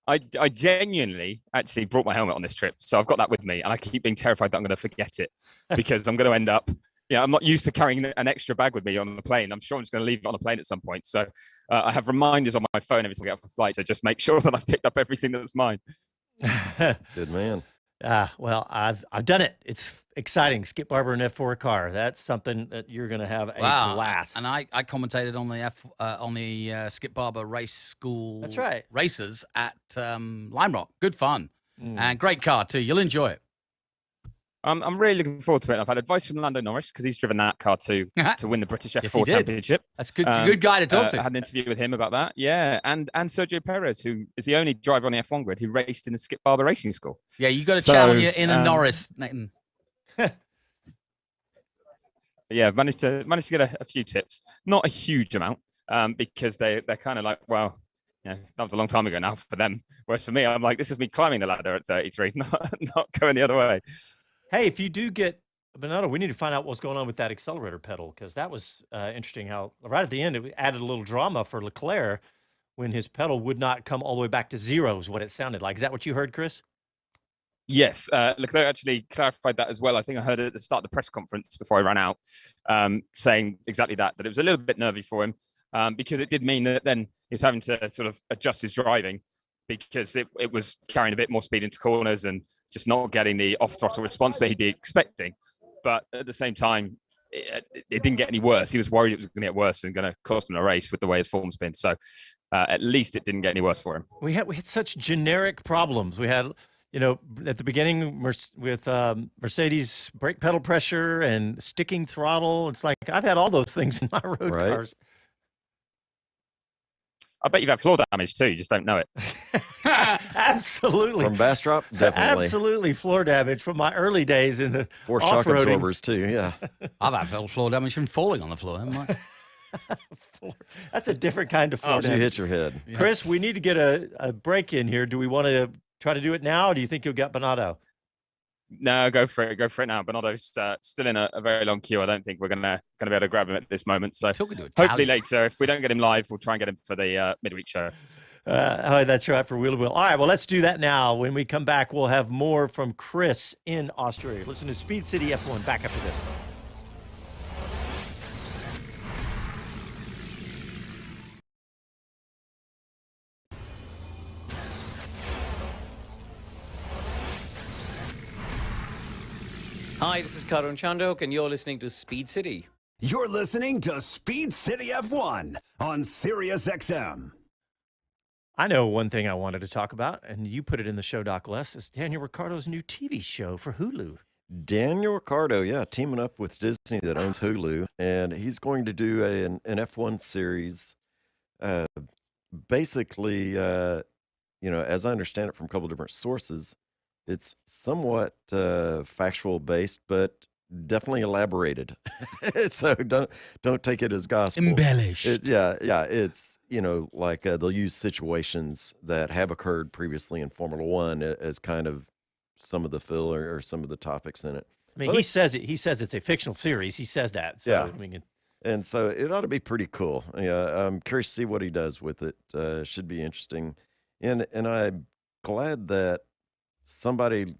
I genuinely actually brought my helmet on this trip, so I've got that with me, and I keep being terrified that I'm going to forget it because I'm going to end up. I'm not used to carrying an extra bag with me on the plane. I'm sure I'm just going to leave it on a plane at some point. So I have reminders on my phone every time I get off the flight to just make sure that I've picked up everything that's mine. Good man. Well, I've done it. It's exciting. Skip Barber in F4 car. That's something that you're going to have a blast. And I commentated on the Skip Barber race school. That's right. Races at Lime Rock. Good fun and great car too. You'll enjoy it. I'm really looking forward to it. I've had advice from Lando Norris because he's driven that car to win the British F4 Championship. That's good. Good guy to talk to. I had an interview with him about that. Yeah, and Sergio Perez, who is the only driver on the F1 grid who raced in the Skip Barber Racing School. Yeah, you got to channel your inner Norris, Nathan. Yeah, I've managed to get a few tips, not a huge amount, because they're kind of like, well, yeah, that was a long time ago now for them. Whereas for me, I'm like, this is me climbing the ladder at 33, not going the other way. Hey, if you do get Bonotto, we need to find out what's going on with that accelerator pedal, because that was interesting how right at the end it added a little drama for Leclerc when his pedal would not come all the way back to zero is what it sounded like. Is that what you heard, Chris? Yes, Leclerc actually clarified that as well. I think I heard it at the start of the press conference before I ran out, saying exactly that it was a little bit nervy for him because it did mean that then he's having to sort of adjust his driving because it was carrying a bit more speed into corners and just not getting the off-throttle response that he'd be expecting. But at the same time, it didn't get any worse. He was worried it was going to get worse and going to cost him a race with the way his form's been. So at least it didn't get any worse for him. We had such generic problems. We had, at the beginning with Mercedes brake pedal pressure and sticking throttle. It's like I've had all those things in my road cars. I bet you've had floor damage too. You just don't know it. Absolutely. From Bastrop, definitely. Absolutely floor damage from my early days in the Four shock absorbers too, yeah. I've had floor damage from falling on the floor, haven't I? That's a different kind of floor damage. You hit your head. Chris, we need to get a break in here. Do we want to try to do it now, or do you think you'll get Bonotto? No, go for it. Go for it now. Bernardo's still in a very long queue. I don't think we're gonna be able to grab him at this moment. So hopefully later, if we don't get him live, we'll try and get him for the midweek show. That's right, for Wheel to Wheel. All right, well, let's do that now. When we come back, we'll have more from Chris in Australia. Listen to Speed City F1 back after this. Hi, this is Karun Chandok, and you're listening to Speed City. You're listening to Speed City F1 on SiriusXM. I know one thing I wanted to talk about, and you put it in the show, Doc Les, is Daniel Ricciardo's new TV show for Hulu. Daniel Ricciardo, yeah, teaming up with Disney that owns Hulu, and he's going to do an F1 series. Basically, as I understand it from a couple of different sources, it's somewhat factual based, but definitely elaborated. So don't take it as gospel. Embellished. It's like they'll use situations that have occurred previously in Formula One as kind of some of the fill or some of the topics in it. I mean, he says it's a fictional series. He says that. So, yeah. And so it ought to be pretty cool. Yeah, I'm curious to see what he does with it. Should be interesting. And I'm glad that somebody,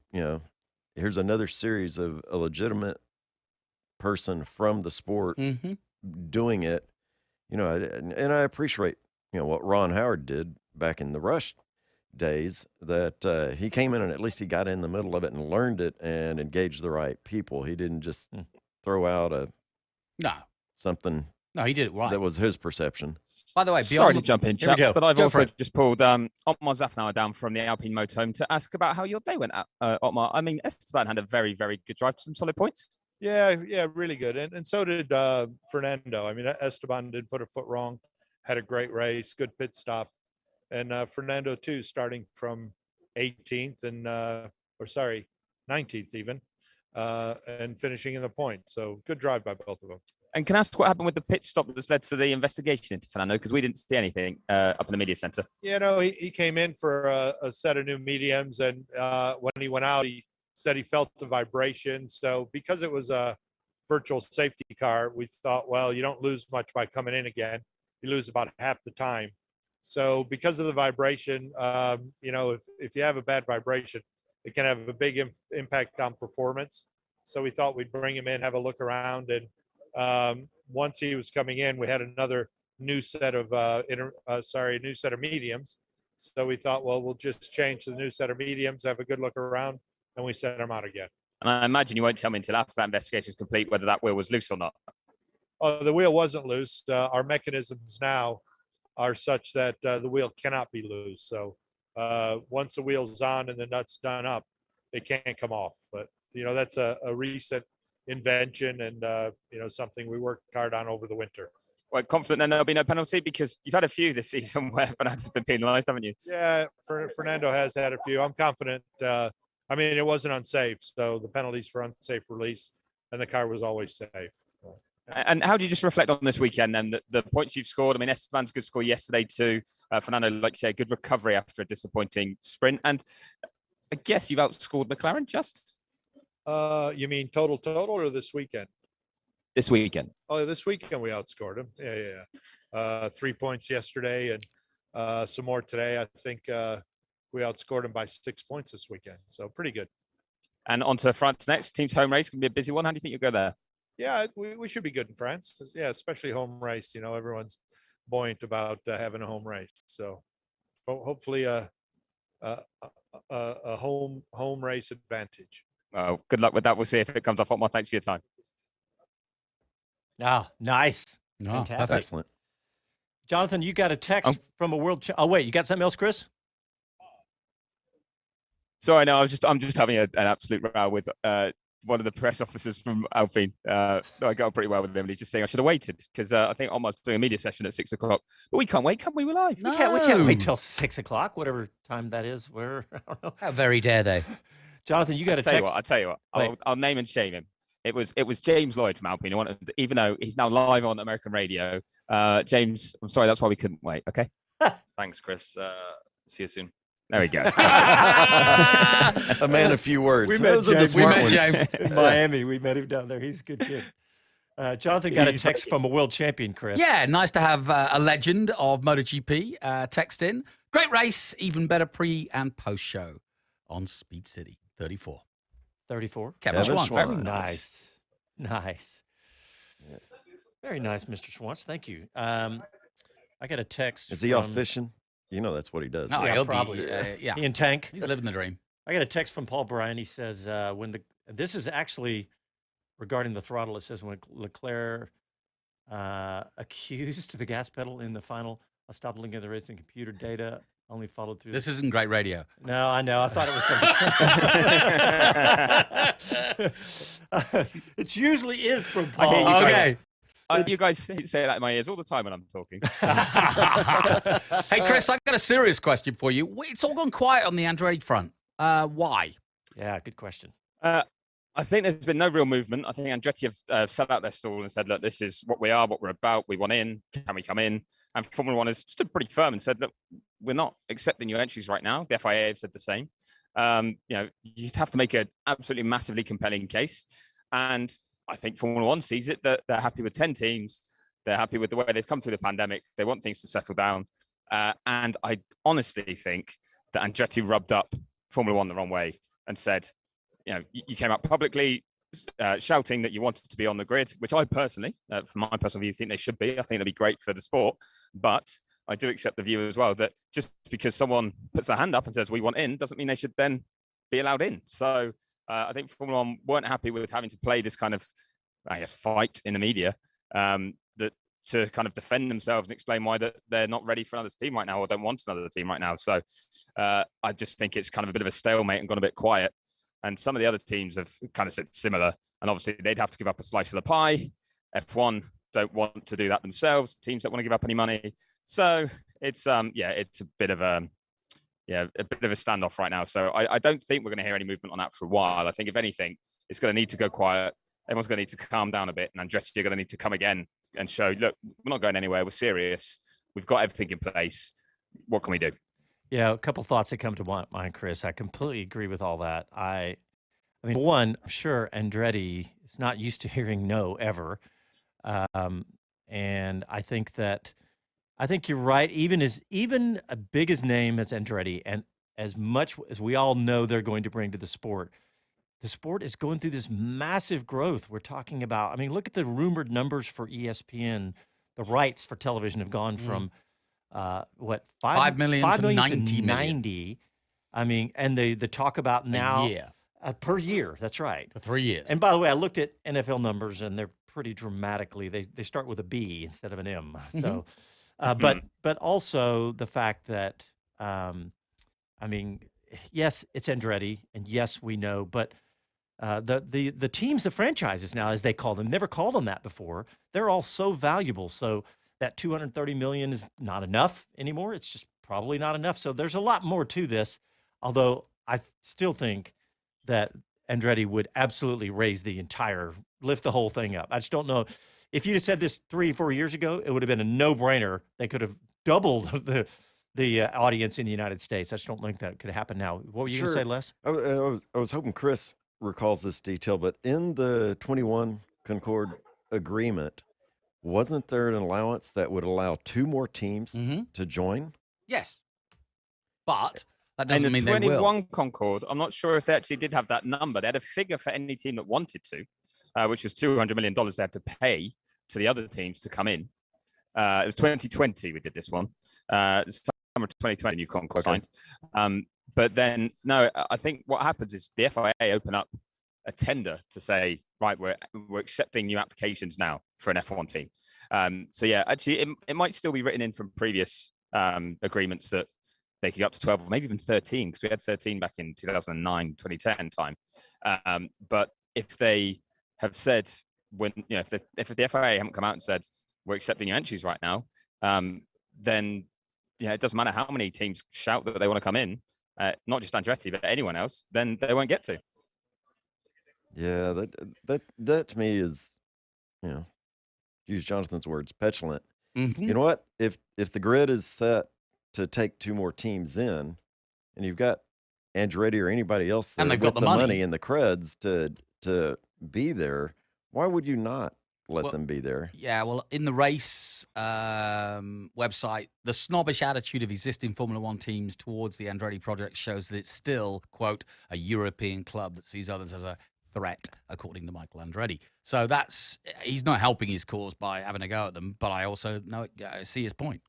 here's another series of a legitimate person from the sport doing it, and I appreciate, what Ron Howard did back in the Rush days, that he came in and at least he got in the middle of it and learned it and engaged the right people. He didn't just throw out something. No, he did it right. That was his perception. By the way, sorry to jump in, chaps, but I've also just pulled Otmar Szafnauer down from the Alpine Motorhome to ask about how your day went, Otmar. I mean, Esteban had a very, very good drive, some solid points. Yeah, really good. And so did Fernando. I mean, Esteban did put a foot wrong, had a great race, good pit stop. And Fernando, too, starting from 18th and, 19th even, and finishing in the point. So good drive by both of them. And can I ask what happened with the pit stop that's led to the investigation into Fernando? Because we didn't see anything up in the media center. He came in for a set of new mediums, and when he went out, he said he felt the vibration. So because it was a virtual safety car, we thought, well, you don't lose much by coming in again. You lose about half the time. So because of the vibration, if you have a bad vibration, it can have a big impact on performance. So we thought we'd bring him in, have a look around, and once he was coming in, we had another new set of mediums, So we thought, well, we'll just change to the new set of mediums, have a good look around, and we sent them out again. And I imagine you won't tell me until after that investigation is complete whether that wheel was loose or not. Oh, the wheel wasn't loose. Our mechanisms now are such that the wheel cannot be loose. So once the wheel's on and the nut's done up, it can't come off. But, that's a recent invention and, something we worked hard on over the winter. Well, confident then there'll be no penalty because you've had a few this season where Fernando's been penalised, haven't you? Yeah, Fernando has had a few. I'm confident. It wasn't unsafe. So the penalties for unsafe release and the car was always safe. And how do you just reflect on this weekend then? The points you've scored. I mean, Esteban's good score yesterday too. Fernando, like you say, good recovery after a disappointing sprint. And I guess you've outscored McLaren just? You mean total or this weekend? This weekend. Oh, this weekend we outscored him. Yeah. 3 points yesterday and some more today. I think we outscored him by 6 points this weekend. So pretty good. And on to France next. Team's home race can be a busy one. How do you think you'll go there? Yeah, we should be good in France. Yeah, especially home race. Everyone's buoyant about having a home race. So hopefully a home race advantage. Well, good luck with that. We'll see if it comes off. Otmar, thanks for your time. Oh, nice. No, Fantastic. that's Excellent. Jonathan, you got a text from a world. Oh, wait, you got something else, Chris? Sorry, no, I'm just having an absolute row with one of the press officers from Alpine. I got on pretty well with him, and he's just saying I should have waited because I think Omar's doing a media session at 6 o'clock. But we can't wait, can we? We're live. We can't wait till 6 o'clock, whatever time that is. I don't know. How very dare they? Jonathan, you got a text. I'll tell you what. I'll name and shame him. It was James Lloyd from Alpine. Even though he's now live on American radio. James, I'm sorry, that's why we couldn't wait. Okay. Thanks, Chris. See you soon. There we go. A man of few words. We met James in Miami. We met him down there. He's a good kid. Jonathan got a text from a world champion, Chris. Yeah, nice to have a legend of MotoGP text in. Great race, even better pre and post show on Speed City 34. 34. Kevin Schwantz. Very nice. Nice. Yeah. Very nice, Mr. Schwantz. Thank you. I got a text. Is he off fishing? That's what he does. No, Yeah, he'll probably. yeah. He and Tank. He's living the dream. I got a text from Paul Bryan. He says, this is actually regarding the throttle. It says when Leclerc accused the gas pedal in the final, I'll stop looking at the racing computer data. Only followed through. This isn't great radio. No, I know. I thought it was something. It usually is from Paul. Okay. You guys say that in my ears all the time when I'm talking. Hey, Chris, I got a serious question for you. It's all gone quiet on the Andretti front. Why? Yeah, good question. I think there's been no real movement. I think Andretti have set out their stall and said, look, this is what we are, what we're about. We want in. Can we come in? And Formula One has stood pretty firm and said, look, we're not accepting new entries right now. The FIA have said the same. You'd have to make an absolutely massively compelling case. And I think Formula One sees it that they're happy with 10 teams. They're happy with the way they've come through the pandemic. They want things to settle down. And I honestly think that Andretti rubbed up Formula One the wrong way and said, you came out publicly shouting that you wanted to be on the grid, which I personally, from my personal view, think they should be. I think it'd be great for the sport. But I do accept the view as well that just because someone puts their hand up and says we want in doesn't mean they should then be allowed in. So I think Formula One weren't happy with having to play this kind of, fight in the media to kind of defend themselves and explain why they're not ready for another team right now or don't want another team right now. So I just think it's kind of a bit of a stalemate and gone a bit quiet. And some of the other teams have kind of said similar. And obviously they'd have to give up a slice of the pie. F1 don't want to do that themselves. Teams don't want to give up any money. So it's it's a bit of a standoff right now. So I don't think we're going to hear any movement on that for a while. I think if anything, it's going to need to go quiet. Everyone's going to need to calm down a bit. And Andretti are going to need to come again and show, look, we're not going anywhere. We're serious. We've got everything in place. What can we do? Yeah, a couple thoughts that come to mind, Chris. I completely agree with all that. I mean, one, I'm sure Andretti is not used to hearing no ever. And I think you're right. Even as big as name as Andretti, and as much as we all know they're going to bring to the sport is going through this massive growth. We're talking about, I mean, look at the rumored numbers for ESPN. The rights for television have gone from what, 5 million to 90 million. 90. I mean, and the talk about now per year. That's right. For 3 years. And by the way, I looked at NFL numbers, and they're pretty dramatically. They start with a B instead of an M. So, but also the fact that I mean, yes, it's Andretti, and yes, we know, but the teams, the franchises now, as they call them, never called them that before. They're all so valuable. So that 230 million is not enough anymore. It's just probably not enough. So there's a lot more to this, although I still think that Andretti would absolutely lift the whole thing up. I just don't know. If you'd have said this 3-4 years ago, it would have been a no-brainer. They could have doubled the audience in the United States. I just don't think that could happen now. What were you going to say, Les? I was hoping Chris recalls this detail, but in the 21 Concord agreement, wasn't there an allowance that would allow 2 more teams to join? Yes. But that doesn't mean they will. And the 21 Concord, I'm not sure if they actually did have that number. They had a figure for any team that wanted to, which was $200 million they had to pay to the other teams to come in. It was 2020 we did this one. It's summer 2020 new Concord signed. But then, no, I think what happens is the FIA open up a tender to say, right, we're accepting new applications now for an F1 team. So yeah, actually, it might still be written in from previous agreements that they could go up to 12 or maybe even 13, because we had 13 back in 2009, 2010 time. But if they have said, if the FIA haven't come out and said, we're accepting your entries right now, then it doesn't matter how many teams shout that they want to come in, not just Andretti, but anyone else, then they won't get to. Yeah, that to me is, use Jonathan's words, petulant. You know what? If the grid is set to take 2 more teams in, and you've got Andretti or anybody else there with the money and the creds to be there, why would you not let them be there? Yeah, well, in the race website, the snobbish attitude of existing Formula One teams towards the Andretti project shows that it's still, quote, a European club that sees others as a threat, according to Michael Andretti. So he's not helping his cause by having a go at them, but I also see his point.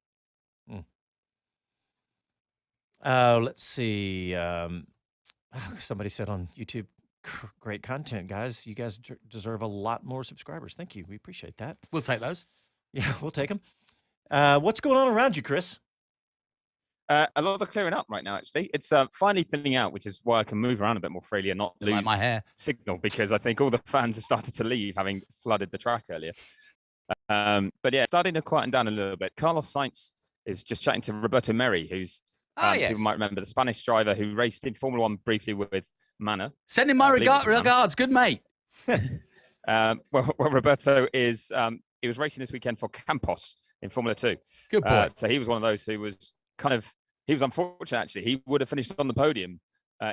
Let's see. Somebody said on YouTube, great content, guys. You guys deserve a lot more subscribers. Thank you. We appreciate that. We'll take those. Yeah, we'll take them. What's going on around you, Chris? A lot of clearing up right now, actually. It's finally thinning out, which is why I can move around a bit more freely and not lose my hair signal, because I think all the fans have started to leave, having flooded the track earlier. But yeah, starting to quieten down a little bit. Carlos Sainz is just chatting to Roberto Merri, who's people might remember, the Spanish driver who raced in Formula One briefly with Manor. Send him my regards, good mate. Well, Roberto is he was racing this weekend for Campos in Formula 2. Good boy. So he was one of those who was he was unfortunate, actually. He would have finished on the podium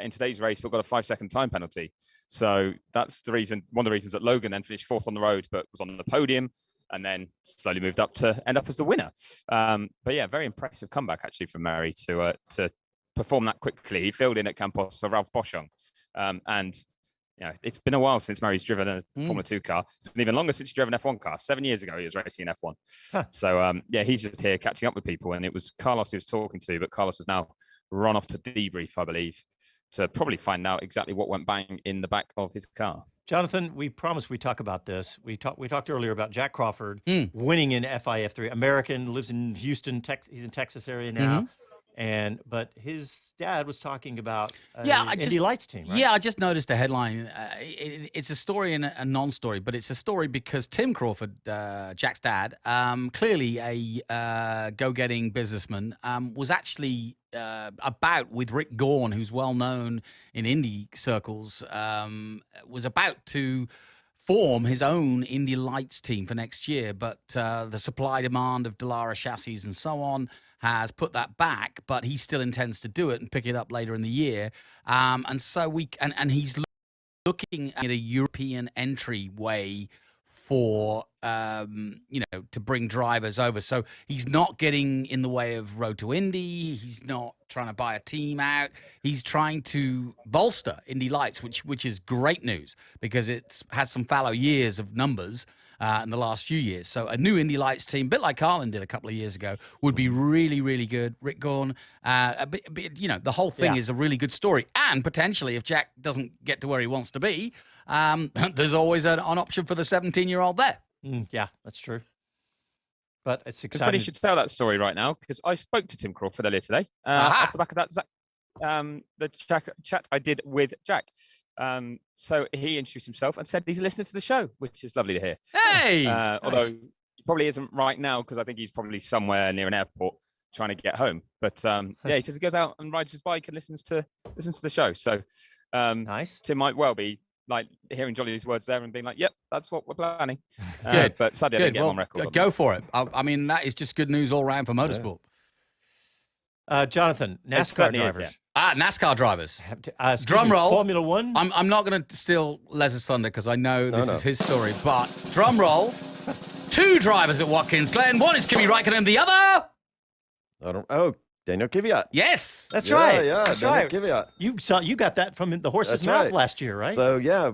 in today's race, but got a 5-second time penalty. So that's one of the reasons that Logan then finished 4th on the road, but was on the podium, and then slowly moved up to end up as the winner. But yeah, very impressive comeback actually from Merri to perform that quickly. He filled in at Campos for Ralph Boschung. And it's been a while since Merri's driven a Formula 2 car. It's been even longer since he drove an F1 car. 7 years ago, he was racing an F1. Huh. So yeah, he's just here catching up with people. And it was Carlos he was talking to, but Carlos has now run off to debrief, I believe, to probably find out exactly what went bang in the back of his car. Jonathan, we promised we'd talk about this. We talked earlier about Jack Crawford winning in FIF3. American, lives in Houston, he's in Texas area now. But his dad was talking about Indy Lights team, right? Yeah, I just noticed the headline. It's a story and a non-story, but it's a story because Tim Crawford, Jack's dad, clearly a go-getting businessman, was actually about with Rick Gorn, who's well known in Indy circles, was about to form his own Indy Lights team for next year, but the supply demand of Dallara chassis and so on has put that back, but he still intends to do it and pick it up later in the year. And so he's looking at a European entryway for, to bring drivers over. So he's not getting in the way of Road to Indy. He's not trying to buy a team out. He's trying to bolster Indy Lights, which is great news because it has some fallow years of numbers. in the last few years. So a new Indy Lights team, a bit like Carlin did a couple of years ago, would be really, really good. Rick Gorn, the whole thing is a really good story. And potentially, if Jack doesn't get to where he wants to be, there's always an option for the 17-year-old there. Yeah, that's true. But it's It's exciting. funny you should tell that story right now because I spoke to Tim Crawford earlier today. Off the back of that, Zach, the chat I did with Jack. So he introduced himself and said he's a listener to the show, which is lovely to hear. Hey! Although he probably isn't right now because I think he's probably somewhere near an airport trying to get home. But yeah, he says he goes out and rides his bike and listens to the show. So nice. Tim might well be like hearing Jolly's words there and being like, "Yep, that's what we're planning." Good. But sadly, I didn't get him on record. Go for it. I mean, that is just good news all around for motorsport. Jonathan, NASCAR drivers. NASCAR drivers. Excuse Drum me, roll. Formula One. I'm not going to steal Les's thunder because I know this is his story. But drum roll. 2 drivers at Watkins Glen. One is Kimi Räikkönen. The other. Daniel Kvyat. Yes, that's right. Yeah, that's Daniel right. Kvyat. You got that from the horse's That's mouth right. last year, right? So yeah,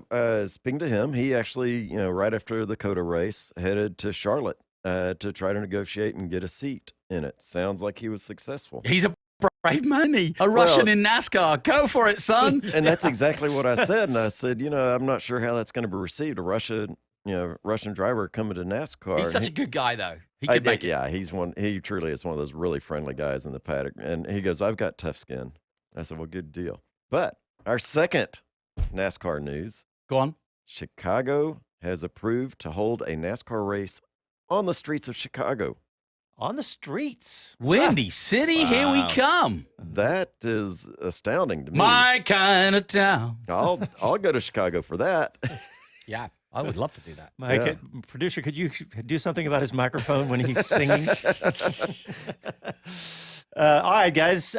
speaking to him, he actually, right after the COTA race, headed to Charlotte to try to negotiate and get a seat in it. Sounds like he was successful. He's a brave man. A Russian in NASCAR. Go for it, son. And that's exactly what I said. And I said, I'm not sure how that's going to be received. A Russian driver coming to NASCAR. He's such a good guy, though. He could make it. Yeah, he truly is one of those really friendly guys in the paddock. And he goes, I've got tough skin. I said, well, good deal. But our second NASCAR news. Go on. Chicago has approved to hold a NASCAR race on the streets of Chicago. On the streets. Windy City, here we come. That is astounding to me. My kind of town. I'll go to Chicago for that. Yeah, I would love to do that. Mike, producer, could you do something about his microphone when he's singing? All right, guys,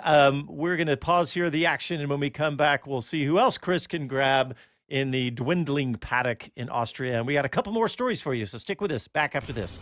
we're going to pause here the action, and when we come back, we'll see who else Chris can grab in the dwindling paddock in Austria. And we got a couple more stories for you, so stick with us. Back after this.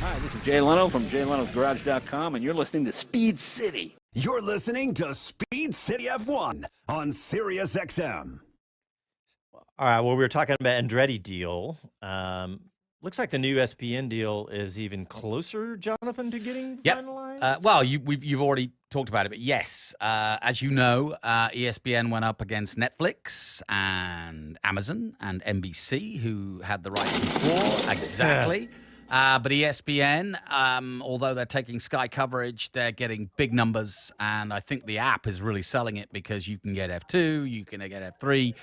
Hi, this is Jay Leno from JayLenosGarage.com, and you're listening to Speed City. You're listening to Speed City F1 on SiriusXM. All right, well, we were talking about Andretti deal. Looks like the new ESPN deal is even closer, Jonathan, to getting finalized? Well, you've already talked about it, but yes, as you know, ESPN went up against Netflix and Amazon and NBC, who had the rights before. Exactly. But ESPN, although they're taking Sky coverage, they're getting big numbers, and I think the app is really selling it because you can get F2, you can get F3,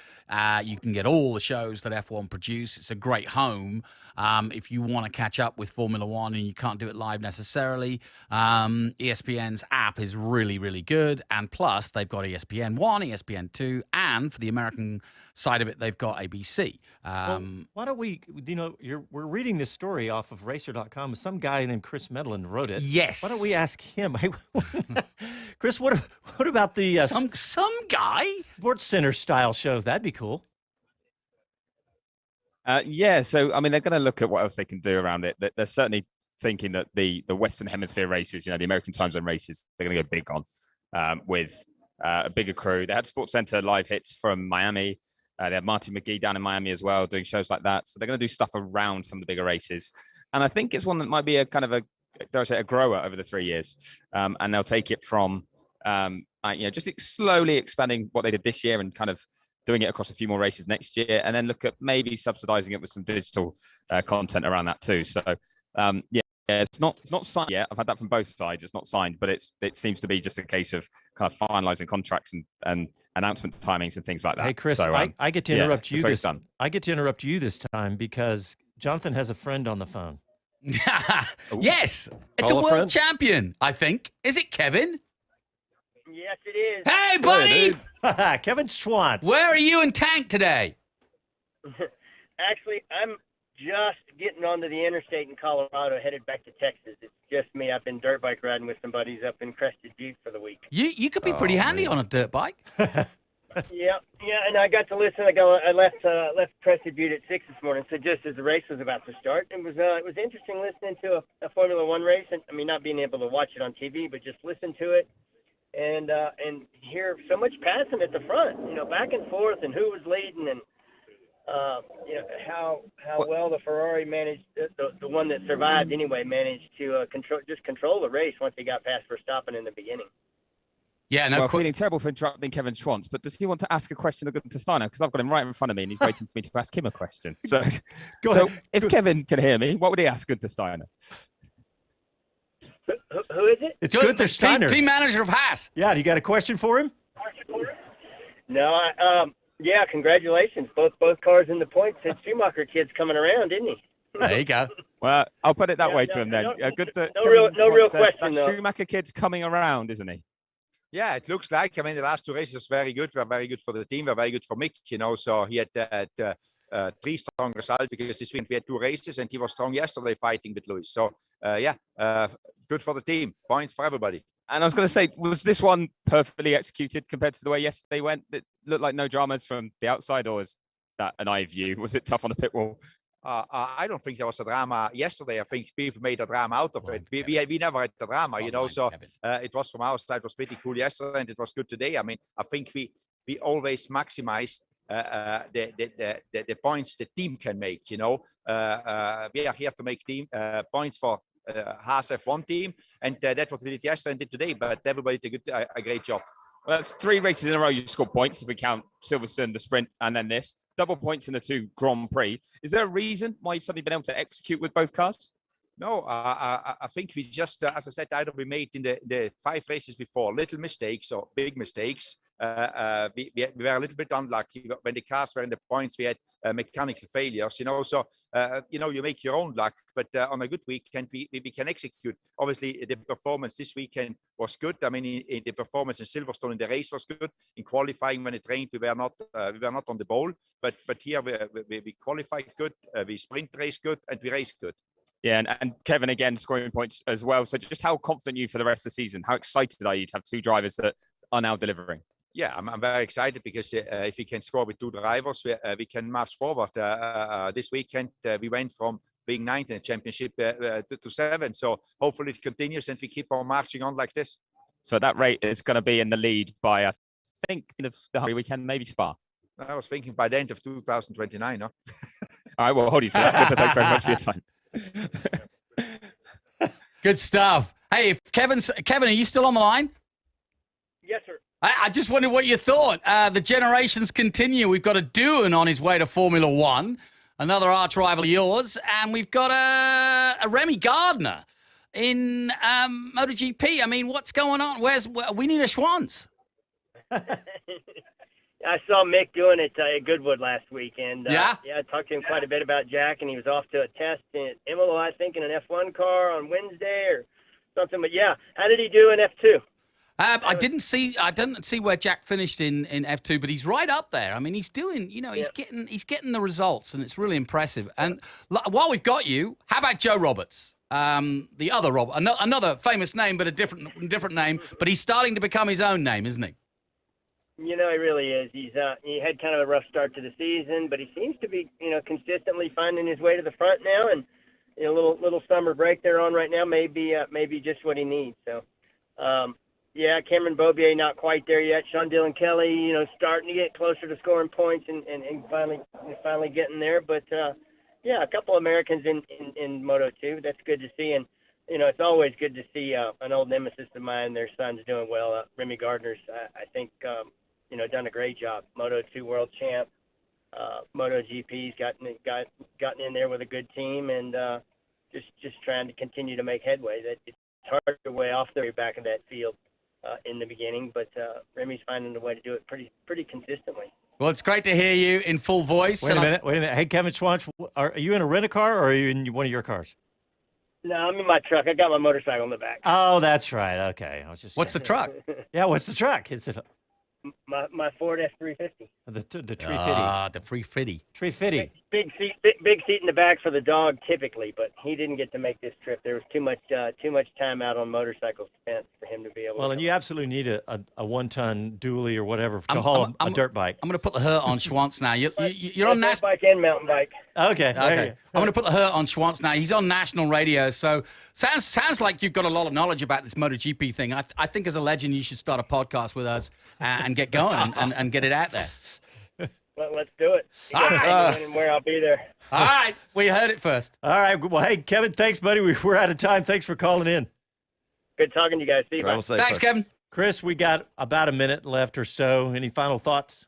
you can get all the shows that F1 produce. It's a great home if you want to catch up with Formula One and you can't do it live necessarily. ESPN's app is really, really good, and plus they've got ESPN 1, ESPN 2, and for the American side of it, they've got ABC. Well, why don't we, we're reading this story off of Racer.com. Some guy named Chris Medland wrote it. Yes. Why don't we ask him? Chris, what about the some guy Sports Center style shows? That'd be cool. Yeah, so I mean, they're going to look at what else they can do around it. They're certainly thinking that the Western Hemisphere races, the American time zone races, they're going to go big on with a bigger crew. They had Sports Center live hits from Miami. They had Marty McGee down in Miami as well, doing shows like that. So they're going to do stuff around some of the bigger races. And I think it's one that might be a kind of a grower over the 3 years. And they'll take it from, just slowly expanding what they did this year and kind of doing it across a few more races next year. And then look at maybe subsidizing it with some digital content around that too. So, it's not signed yet. I've had that from both sides. It's not signed, but it seems to be just a case of kind of finalizing contracts and announcement timings and things like that. Hey, Chris, so, I get to interrupt you this time. I get to interrupt you this time because Jonathan has a friend on the phone. Yes, it's a world champion, I think. Is it Kevin? Yes, it is. Hey, buddy! Kevin Schwantz. Where are you in Tank today? Actually, I'm just getting onto the interstate in Colorado, headed back to Texas. It's just me. I've been dirt bike riding with some buddies up in Crested Butte for the week. You could be pretty handy on a dirt bike. Yeah, and I got to listen. I left press debut at 6 this morning, so just as the race was about to start, it was interesting listening to a Formula One race, and I mean not being able to watch it on TV, but just listen to it and hear so much passing at the front, back and forth, and who was leading, and how well the Ferrari managed, the one that survived anyway, managed to control the race once he got past Verstappen in the beginning. Yeah, no. Well, feeling terrible for interrupting Kevin Schwantz, but does he want to ask a question of Guenther Steiner? Because I've got him right in front of me, and he's waiting for me to ask him a question. So, if Kevin can hear me, what would he ask Guenther Steiner? Who is it? It's Guenther Steiner, team manager of Haas. Yeah, you got a question for him? No, yeah, congratulations. Both cars in the points. Said Schumacher kid's coming around, didn't he? There you go. Well, I'll put it that way to him then. No real question, though. Schumacher kid's coming around, isn't he? Yeah, it looks like. I mean, the last two races were very good. Were very good for the team. Were very good for Mick. So he had 3 strong results because this week we had 2 races, and he was strong yesterday fighting with Lewis. So good for the team. Points for everybody. And I was going to say, was this one perfectly executed compared to the way yesterday went? It looked like no dramas from the outside, or was that an eye view? Was it tough on the pit wall? I don't think there was a drama yesterday. I think people made a drama out of it. We never had the drama, So it was from our side, it was pretty cool yesterday, and it was good today. I mean, I think we always maximize the points the team can make. We are here to make team points for Haas F1 team, and that's what we did yesterday and did today. But everybody did a great job. Well, that's 3 races in a row you scored points if we count Silverstone, the sprint, and then this. Double points in the 2 Grand Prix. Is there a reason why you've suddenly been able to execute with both cars? No, I think we just, as I said, either we made in the 5 races before little mistakes or big mistakes. We were a little bit unlucky when the cars were in the points. We had mechanical failures, So you make your own luck. But on a good weekend, we can execute. Obviously, the performance this weekend was good. I mean, in the performance in Silverstone in the race was good. In qualifying, when it rained, we were not on the ball. But here we qualified good. We sprint race good, and we race good. Yeah, and Kevin again scoring points as well. So just how confident are you for the rest of the season? How excited are you to have 2 drivers that are now delivering? Yeah, I'm very excited because if we can score with 2 drivers, we can march forward. This weekend, we went from being 9th in the championship to 7th. So hopefully it continues and we keep on marching on like this. So that rate is going to be in the lead by, I think, the Hungary weekend, maybe Spa. I was thinking by the end of 2029, no? All right, well, hold you to that. Thanks very much for your time. Good stuff. Hey, Kevin, are you still on the line? Yes, sir. I just wondered what you thought. The generations continue. We've got a Doohan on his way to Formula One, another arch rival of yours, and we've got a Remy Gardner in MotoGP. I mean, what's going on? We need a Schwanz. I saw Mick doing it at Goodwood last week, and I talked to him quite a bit about Jack, and he was off to a test in Imola, I think, in an F1 car on Wednesday or something. But yeah, how did he do in F2? I didn't see where Jack finished in F2, but he's right up there. I mean, he's doing, he's getting the results, and it's really impressive. And while we've got you, how about Joe Roberts? The other Robert, another famous name, but a different name. But he's starting to become his own name, isn't he? He really is. He had kind of a rough start to the season, but he seems to be, consistently finding his way to the front now. And a little summer break they're on right now may be just what he needs. So. Yeah, Cameron Bobier not quite there yet. Sean Dillon Kelly, starting to get closer to scoring points and finally getting there. But a couple Americans in Moto 2. That's good to see. And it's always good to see an old nemesis of mine. Their son's doing well. Remy Gardner's, I think, done a great job. Moto 2 world champ. Moto GP's gotten in there with a good team and just trying to continue to make headway. That it's hard to way off the way back of that field. In the beginning, but Remy's finding a way to do it pretty consistently. Well, it's great to hear you in full voice. Wait a minute. Hey, Kevin Schwantz, are you in a rent-a-car or are you in one of your cars? No, I'm in my truck. I got my motorcycle in the back. Oh, that's right. Okay. What's the truck? Yeah, what's the truck? Is it? My Ford F350. The 350. The 350. 350. Big seat in the back for the dog typically, but he didn't get to make this trip. There was too much time out on motorcycles spent for him to be able. Well, to and you absolutely need a 1-ton dually or whatever to haul a dirt bike. I'm going to put the hurt on Schwantz now. You're on dirt bike and mountain bike. Okay. Okay. I'm going to put the hurt on Schwantz now. He's on national radio, so sounds like you've got a lot of knowledge about this MotoGP thing. I think as a legend, you should start a podcast with us and get going and get it out there. Let's do it. You guys tell me when and where I'll be there. All right. We heard it first. All right. Well, hey, Kevin, thanks, buddy. We're out of time. Thanks for calling in. Good talking to you guys. See you. Bye. Thanks, Kevin. Chris, we got about a minute left or so. Any final thoughts?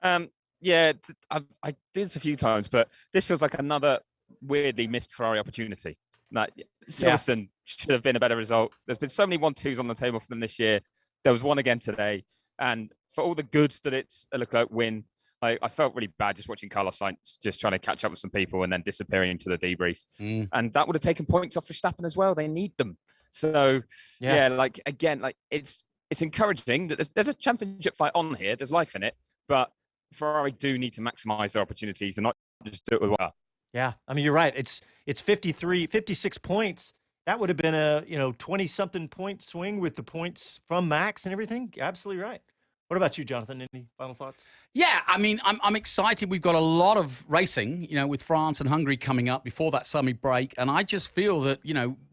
Yeah, I did this a few times, but this feels like another weirdly missed Ferrari opportunity. Like Silverstone should have been a better result. There's been so many 1-2s on the table for them this year. There was one again today, and for all the good that it's a Leclerc win, I felt really bad just watching Carlos Sainz just trying to catch up with some people and then disappearing into the debrief. And that would have taken points off Verstappen as well. They need them. So it's encouraging that there's a championship fight on here. There's life in it, but Ferrari do need to maximize their opportunities and not just do it with well. Yeah, I mean, you're right. It's 56 points. That would have been a 20-something point swing with the points from Max and everything. You're absolutely right. What about you, Jonathan? Any final thoughts? Yeah, I mean, I'm excited. We've got a lot of racing, with France and Hungary coming up before that summer break, and I just feel that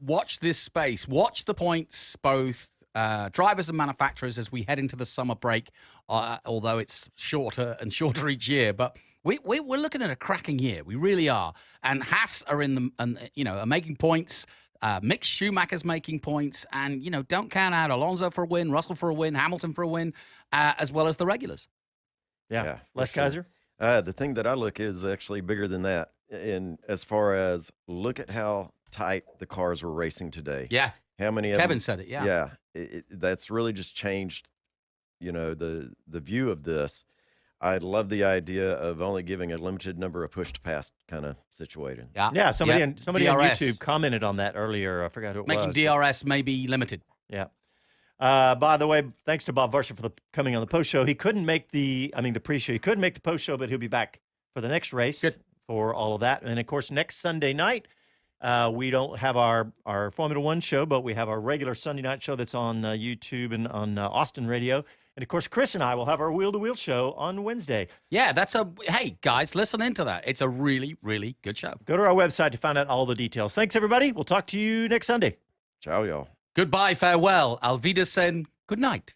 watch this space, watch the points, both drivers and manufacturers, as we head into the summer break. Although it's shorter and shorter each year, but we're looking at a cracking year. We really are. And Haas are are making points. Mick Schumacher's making points, and don't count out Alonso for a win, Russell for a win, Hamilton for a win, as well as the regulars. Yeah. Les Kaiser? The thing that I look is actually bigger than that. In as far as look at how tight the cars were racing today. Yeah. How many of Kevin them, said it. Yeah. Yeah. That's really just changed, the view of this. I love the idea of only giving a limited number of push to pass kind of situation. Yeah. Somebody on DRS. YouTube commented on that earlier. I forgot who it Making was. DRS maybe limited. Yeah. By the way, thanks to Bob Varsha for coming on the post show. He couldn't make the pre-show. He couldn't make the post show, but he'll be back for the next race for all of that. And of course, next Sunday night, we don't have our Formula One show, but we have our regular Sunday night show that's on YouTube and on Austin Radio. And of course, Chris and I will have our Wheel to Wheel show on Wednesday. Yeah, hey guys, listen into that. It's a really, really good show. Go to our website to find out all the details. Thanks, everybody. We'll talk to you next Sunday. Ciao, y'all. Goodbye, farewell, Auf Wiedersehen, good night.